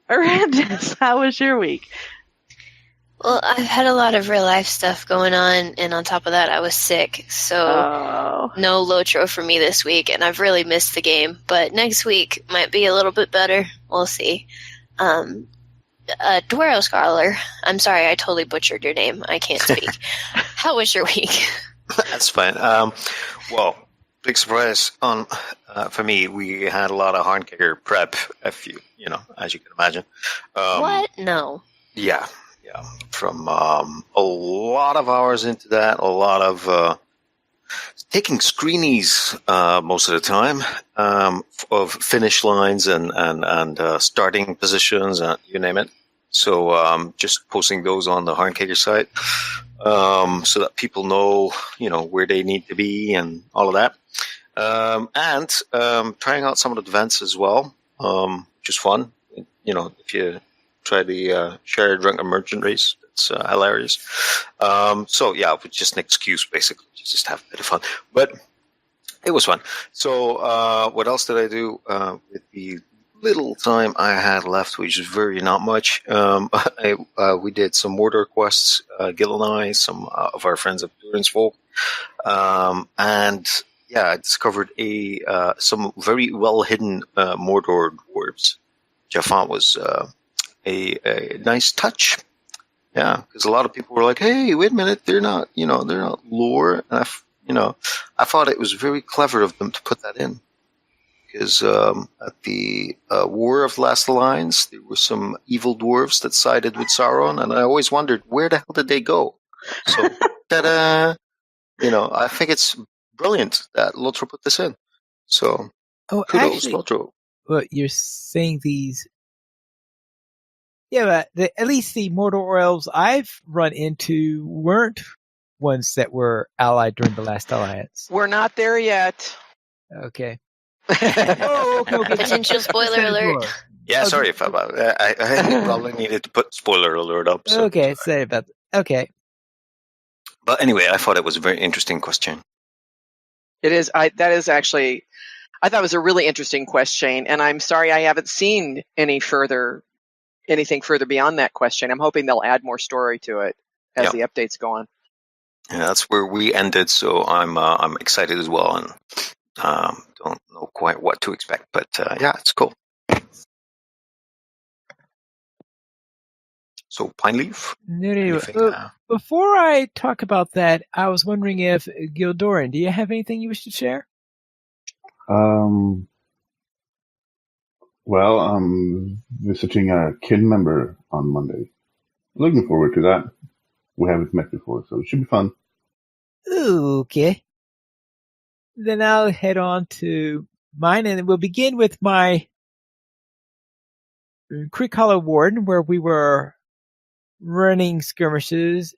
B: Arandis, how was your week?
E: Well, I've had a lot of real life stuff going on, and on top of that, I was sick, so no LOTRO for me this week, and I've really missed the game. But next week might be a little bit better. We'll see. Dwaro Scholar, I'm sorry, I totally butchered your name. I can't speak. How was your week?
D: That's fine. Well, big surprise on for me. We had a lot of Hornkicker prep, as you can imagine.
E: What? No.
D: Yeah. From a lot of hours into that, a lot of taking screenies most of the time of finish lines and starting positions, you name it. So just posting those on the Hornkicker site so that people know, where they need to be and all of that. And trying out some of the events as well, which is fun. If you try the shared drunken merchant race, it's hilarious. So yeah, it was just an excuse basically to just have a bit of fun, but it was fun. So what else did I do with the little time I had left, which is very not much? We did some Mordor quests, Gil and I, some of our friends of Durance Folk, and yeah, I discovered some very well hidden Mordor dwarves, which I found was a nice touch. Yeah, because a lot of people were like, "Hey, wait a minute, they're not lore." And I thought it was very clever of them to put that in, because at the War of Last Alliance, there were some evil dwarves that sided with Sauron, and I always wondered, where the hell did they go? So, ta-da! I think it's brilliant that LOTRO put this in. So, kudos,
A: actually,
D: LOTRO.
A: Well, you're saying these. Yeah, but at least the Mordor elves I've run into weren't ones that were allied during the last alliance.
C: We're not there yet.
A: Okay.
E: Okay. Potential spoiler alert.
D: Yeah, sorry if I probably needed to put spoiler alert up. So
A: okay, sorry about that. Okay.
D: But anyway, I thought it was a very interesting question.
C: It is. That is actually, I thought it was a really interesting question, and I'm sorry I haven't seen anything further beyond that question. I'm hoping they'll add more story to it as the updates go on.
D: Yeah, that's where we ended, so I'm excited as well, and don't know quite what to expect, but yeah, it's cool. So, Pine Leaf?
A: No. Before I talk about that, I was wondering if Gildoran, do you have anything you wish to share?
G: Well, I'm visiting a kin member on Monday. Looking forward to that. We haven't met before, so it should be fun.
A: Okay. Then I'll head on to mine, and we'll begin with my Creek Hollow Warden, where we were running skirmishes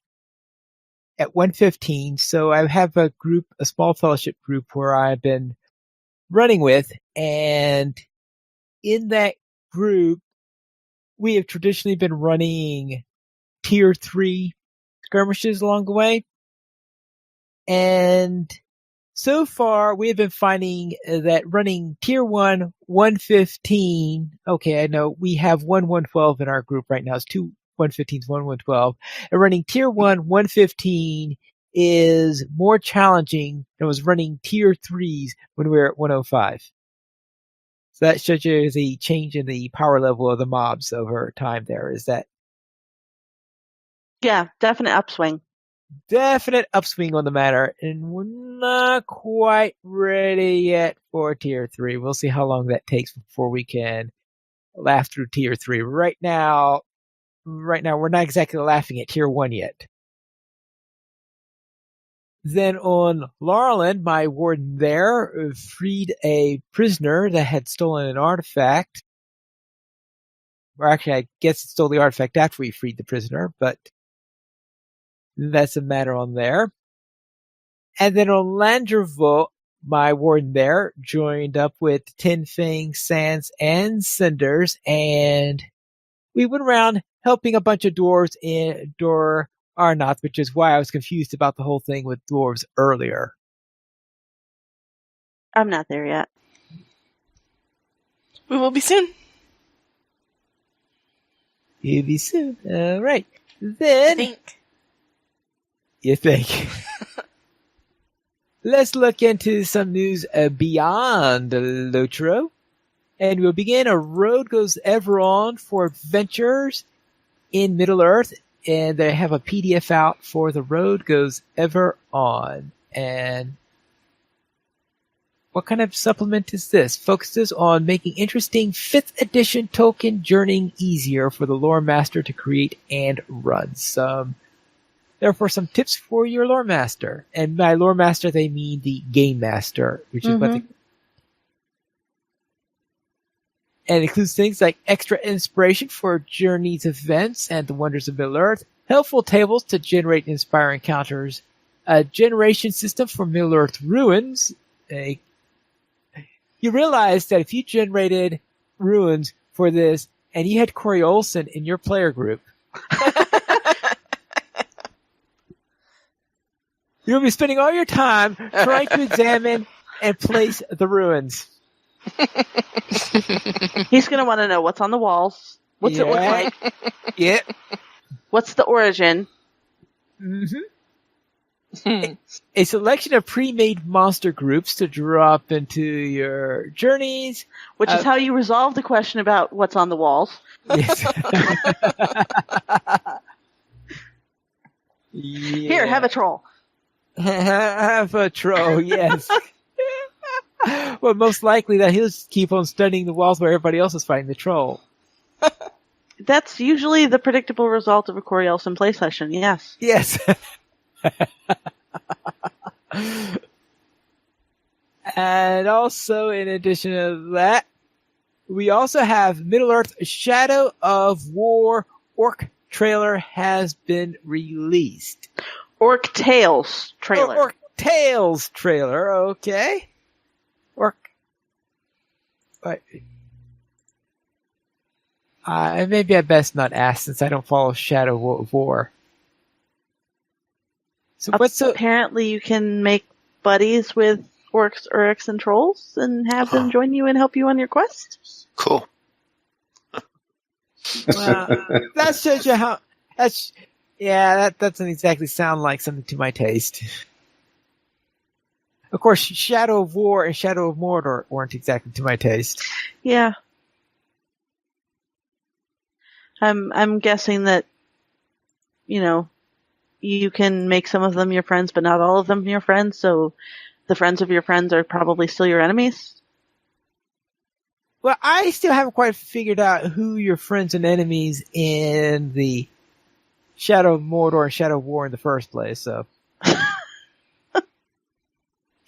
A: at 115. So I have a small fellowship group where I've been running with, and in that group, we have traditionally been running tier 3 skirmishes along the way. And so far, we have been finding that running tier 1, 115, okay, I know we have 112 in our group right now. It's 2 115s, 112. And running tier 1, 115 is more challenging than was running tier 3s when we were at 105. So that shows you the change in the power level of the mobs over time there. Is that?
B: Yeah, definite upswing.
A: Definite upswing on the matter, and we're not quite ready yet for tier 3. We'll see how long that takes before we can laugh through tier 3. Right now, we're not exactly laughing at tier 1 yet. Then on Laurelin, my warden there freed a prisoner that had stolen an artifact. Or actually, I guess it stole the artifact after we freed the prisoner, but that's a matter on there. And then on Landrevo, my warden there joined up with Tin Fang, Sands, and Cinders, and we went around helping a bunch of dwarves in Dor Arnoth, which is why I was confused about the whole thing with dwarves earlier.
B: I'm not there yet.
F: We will be soon.
A: You'll be soon. All right.
F: I
A: Then,
F: think.
A: you think. Let's look into some news beyond LOTRO. And we'll begin A Road Goes Ever On for adventures in Middle-earth. And they have a PDF out for The Road Goes Ever On. And what kind of supplement is this? Focuses on making interesting 5th edition Tolkien journeying easier for the lore master to create and run. Therefore, some tips for your lore master. And by lore master, they mean the game master, which is what they... And includes things like extra inspiration for journeys, events, and the wonders of Middle-earth, helpful tables to generate and inspire encounters, a generation system for Middle-earth ruins. You realize that if you generated ruins for this and you had Corey Olsen in your player group, you'll be spending all your time trying to examine and place the ruins.
B: He's going to want to know what's on the walls. What's it look like?
A: Yeah.
B: What's the origin?
A: A selection of pre-made monster groups to drop into your journeys.
B: Which is how you resolve the question about what's on the walls.
A: Yes.
B: Here, have a troll.
A: Have a troll, yes. Well, most likely that he'll just keep on studying the walls where everybody else is fighting the troll.
B: That's usually the predictable result of a Corey Olsen play session, yes.
A: Yes. And also, in addition to that, we also have Middle-earth Shadow of War Orc trailer has been released.
B: Orc Tales trailer.
A: Orc Tales trailer, okay. Maybe I best not ask since I don't follow Shadow of War. So
B: apparently you can make buddies with orcs, uruks, and trolls and have them join you and help you on your quest.
D: Cool.
A: That shows you how. That doesn't exactly sound like something to my taste. Of course, Shadow of War and Shadow of Mordor weren't exactly to my taste.
B: Yeah. I'm guessing that, you can make some of them your friends, but not all of them your friends, so the friends of your friends are probably still your enemies.
A: Well, I still haven't quite figured out who your friends and enemies in the Shadow of Mordor and Shadow of War in the first place, so.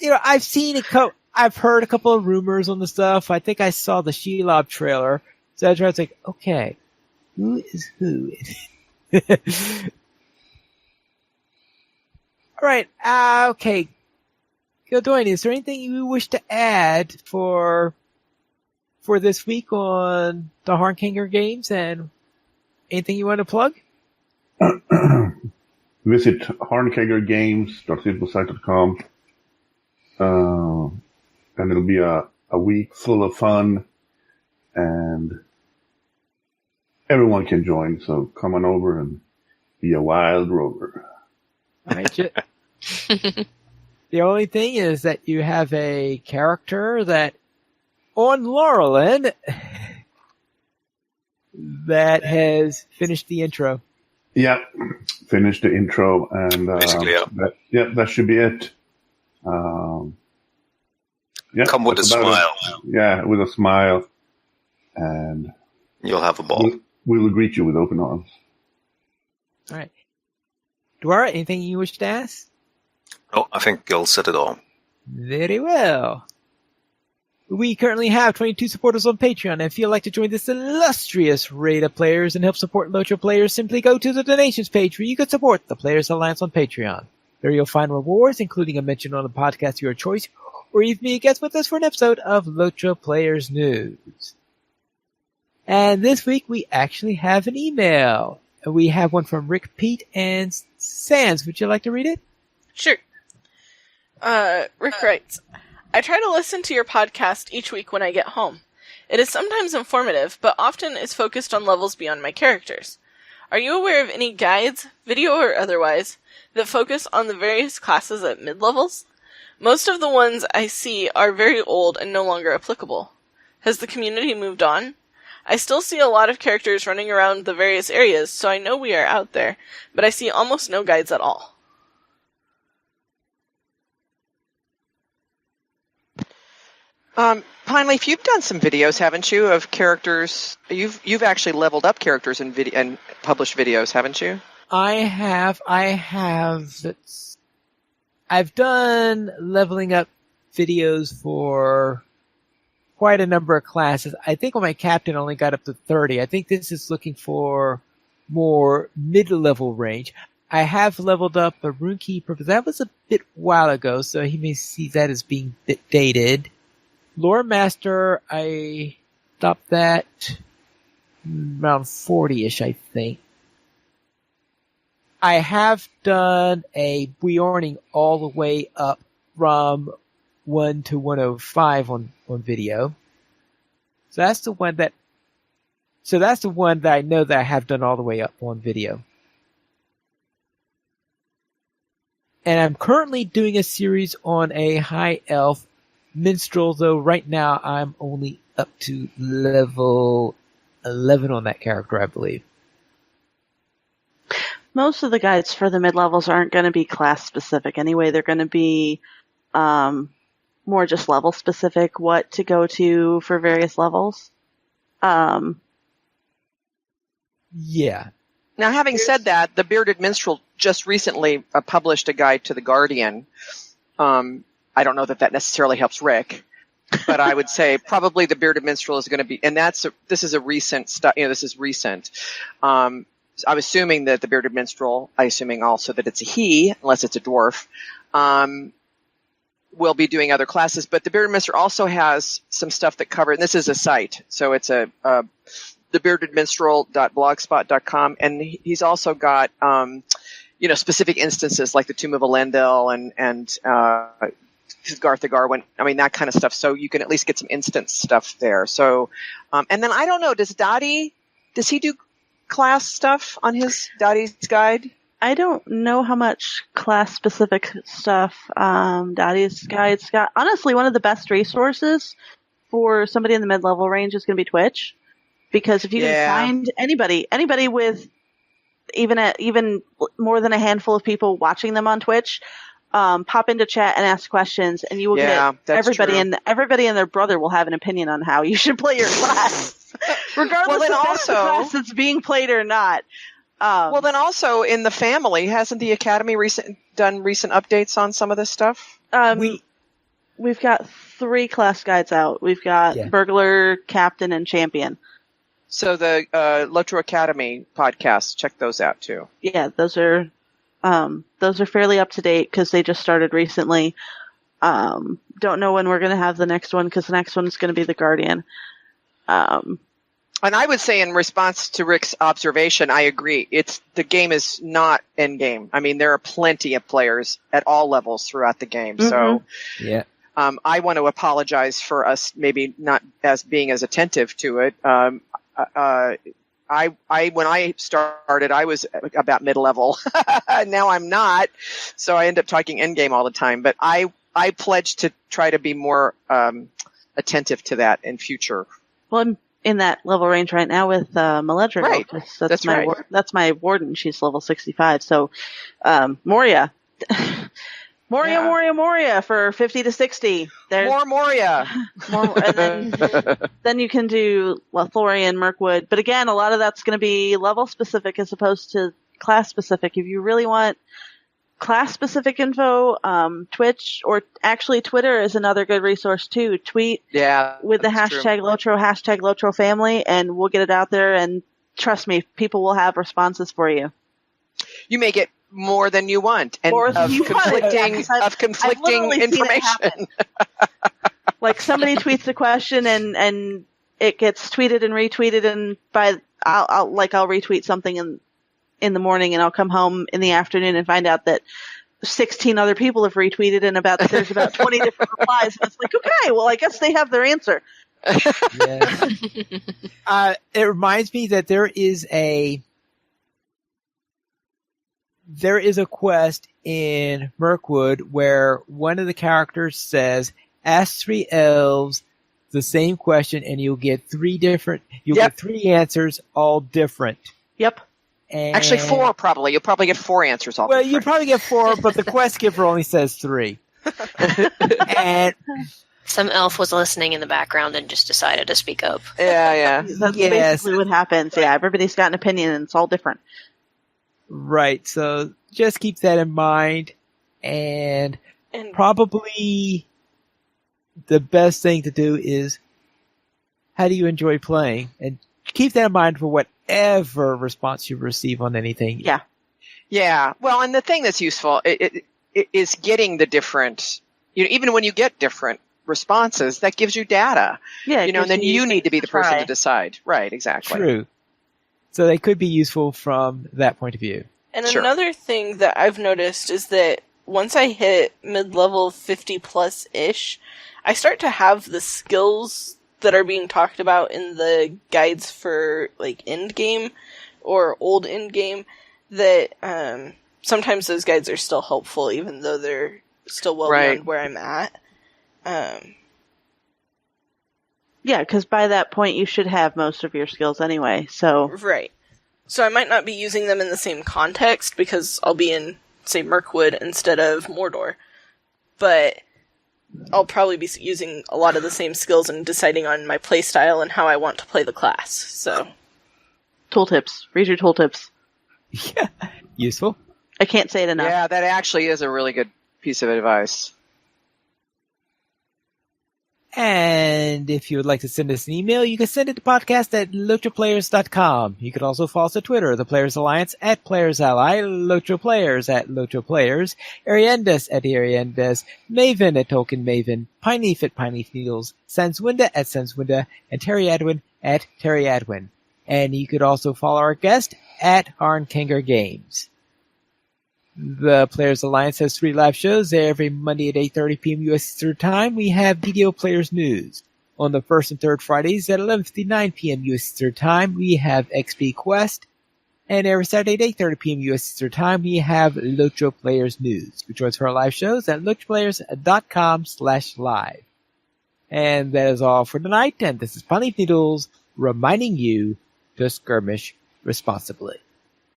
A: I've seen I've heard a couple of rumors on the stuff. I think I saw the Shelob trailer, so I was like, okay, who is who? All right, okay. Gildoin, is there anything you wish to add for this week on the Hornkanger games, and anything you want to plug?
G: Visit hornkagergames.simplesite.com. And it'll be a week full of fun, and everyone can join. So come on over and be a wild rover.
A: All right. The only thing is that you have a character that on Laurelin that has finished the intro.
G: Yeah, finished the intro, and
D: basically,
G: that should be it.
D: Come with a smile.
G: Yeah, with a smile, and
D: you'll have a ball.
G: We will greet you with open arms.
A: All right, Dwara, anything you wish to ask?
D: No, I think Gil said it all.
A: Very well. We currently have 22 supporters on Patreon, and if you'd like to join this illustrious raid of players and help support LOTRO players, simply go to the donations page where you can support the Players Alliance on Patreon. There you'll find rewards, including a mention on the podcast of your choice, or even be a guest with us for an episode of LOTRO Players News. And this week we actually have an email. We have one from Rick, Pete, and Sans. Would you like to read it?
F: Sure. Rick writes, I try to listen to your podcast each week when I get home. It is sometimes informative, but often is focused on levels beyond my characters. Are you aware of any guides, video or otherwise, that focus on the various classes at mid-levels? Most of the ones I see are very old and no longer applicable. Has the community moved on? I still see a lot of characters running around the various areas, so I know we are out there, but I see almost no guides at all.
C: Finally, if you've done some videos, haven't you, of characters? You've actually leveled up characters in video and published videos, haven't you?
A: I have. I've done leveling up videos for quite a number of classes. I think when my captain only got up to 30. I think this is looking for more mid-level range. I have leveled up a Runekeeper, but that was a bit while ago, so he may see that as being a bit dated. Lore Master, I stopped that around 40-ish, I think. I have done a Bjorning all the way up from 1 to 105 on video. So that's the one that I know that I have done all the way up on video. And I'm currently doing a series on a high elf minstrel, though right now I'm only up to level 11 on that character, I believe.
B: Most of the guides for the mid-levels aren't going to be class-specific anyway. They're going to be more just level-specific, what to go to for various levels.
A: Yeah.
C: Now, having said that, the Bearded Minstrel just recently published a guide to the Guardian. I don't know that necessarily helps Rick, but I would say probably the Bearded Minstrel is going to be, and this is a recent stuff. This is recent. I'm assuming that the Bearded Minstrel, I'm assuming also that it's a he, unless it's a dwarf, will be doing other classes. But the Bearded Minstrel also has some stuff that covers, and this is a site, so it's thebeardedminstrel.blogspot.com, and he's also got specific instances like the Tomb of Elendil and Garth the Garwin, that kind of stuff. So you can at least get some instance stuff there. So, and then I don't know, does he do class stuff on his Dottie's guide?
B: I don't know how much class-specific stuff Dottie's guide's got. Honestly, one of the best resources for somebody in the mid-level range is going to be Twitch. Because if you can find anybody with even more than a handful of people watching them on Twitch, pop into chat and ask questions, and you will get everybody and their brother will have an opinion on how you should play your class, regardless of the class that's being played or not.
C: Well, then also in the family, hasn't the Academy done recent updates on some of this stuff?
B: We've got 3 class guides out. We've got Burglar, Captain, and Champion.
C: So the LOTRO Academy podcasts, check those out too.
B: Yeah, those are fairly up to date because they just started recently. Don't know when we're going to have the next one because the next one is going to be the Guardian.
C: And I would say in response to Rick's observation, I agree. The game is not end game. There are plenty of players at all levels throughout the game. Mm-hmm. So
A: yeah.
C: I want to apologize for us maybe not as being as attentive to it. When I started, I was about mid-level. Now I'm not, so I end up talking endgame all the time. But I pledge to try to be more attentive to that in future.
B: Well, I'm in that level range right now with Meledra.
C: Right.
B: That's my
C: right.
B: That's my warden. She's level 65. So Moria. Moria for 50 to 60. There's
C: more Moria.
B: And then you can do Lothlorien, Mirkwood. But again, a lot of that's going to be level specific as opposed to class specific. If you really want class specific info, Twitch or actually Twitter is another good resource too. Tweet with the hashtag LOTRO, hashtag LOTRO family, and we'll get it out there. And trust me, people will have responses for you.
C: You may get more than you want, and of conflicting information.
B: Like somebody tweets a question, and it gets tweeted and retweeted, and I'll retweet something in the morning, and I'll come home in the afternoon and find out that 16 other people have retweeted, and there's about 20 different replies, and it's like, okay, well, I guess they have their answer.
A: Yes. It reminds me that there is a quest in Mirkwood where one of the characters says, ask 3 elves the same question and you'll get 3 get 3 answers, all different.
B: Yep.
A: And,
C: Actually, 4 probably. You'll probably get 4 answers all
A: well,
C: different.
A: you probably get 4, but the quest giver only says 3. And
E: some elf was listening in the background and just decided to speak up.
C: Yeah.
B: That's basically what happens. Yeah, everybody's got an opinion and it's all different.
A: Right, so just keep that in mind, and probably the best thing to do is, how do you enjoy playing? And keep that in mind for whatever response you receive on anything.
B: Yeah.
C: Yeah. Well, and the thing that's useful is getting the different, even when you get different responses, that gives you data.
B: Yeah.
C: And then you need to be the person to decide. Right, exactly.
A: True. So they could be useful from that point of view.
F: And another thing that I've noticed is that once I hit mid-level 50+-ish, I start to have the skills that are being talked about in the guides for, like, endgame or old endgame, that sometimes those guides are still helpful, even though they're still well beyond where I'm at.
B: Yeah, because by that point you should have most of your skills anyway, so...
F: Right. So I might not be using them in the same context, because I'll be in, say, Mirkwood instead of Mordor. But I'll probably be using a lot of the same skills and deciding on my playstyle and how I want to play the class, so...
B: Tooltips. Read your tooltips.
A: Yeah, useful.
B: I can't say it enough.
C: Yeah, that actually is a really good piece of advice.
A: And if you would like to send us an email, you can send it to podcast@LotroPlayers.com. You can also follow us on Twitter, the Players Alliance @PlayersAlly, Lotro Players @LotroPlayers, Ariendas @Ariendas, Maven @TolkienMaven, Pineaf @PineafNeedles, Sanswinda @Sanswinda, and Terry Adwin @TerryAdwin. And you could also follow our guest @Arnkanger Games. The Players Alliance has 3 live shows every Monday at 8:30 p.m. U.S. Eastern Time. We have DDO Players News. On the first and third Fridays at 11:59 p.m. U.S. Eastern Time, we have XP Quest. And every Saturday at 8:30 p.m. U.S. Eastern Time, we have LOTRO Players News, which joins for our live shows at LOTROPlayers.com/live. And that is all for tonight. And this is Pineaf Needles reminding you to skirmish responsibly.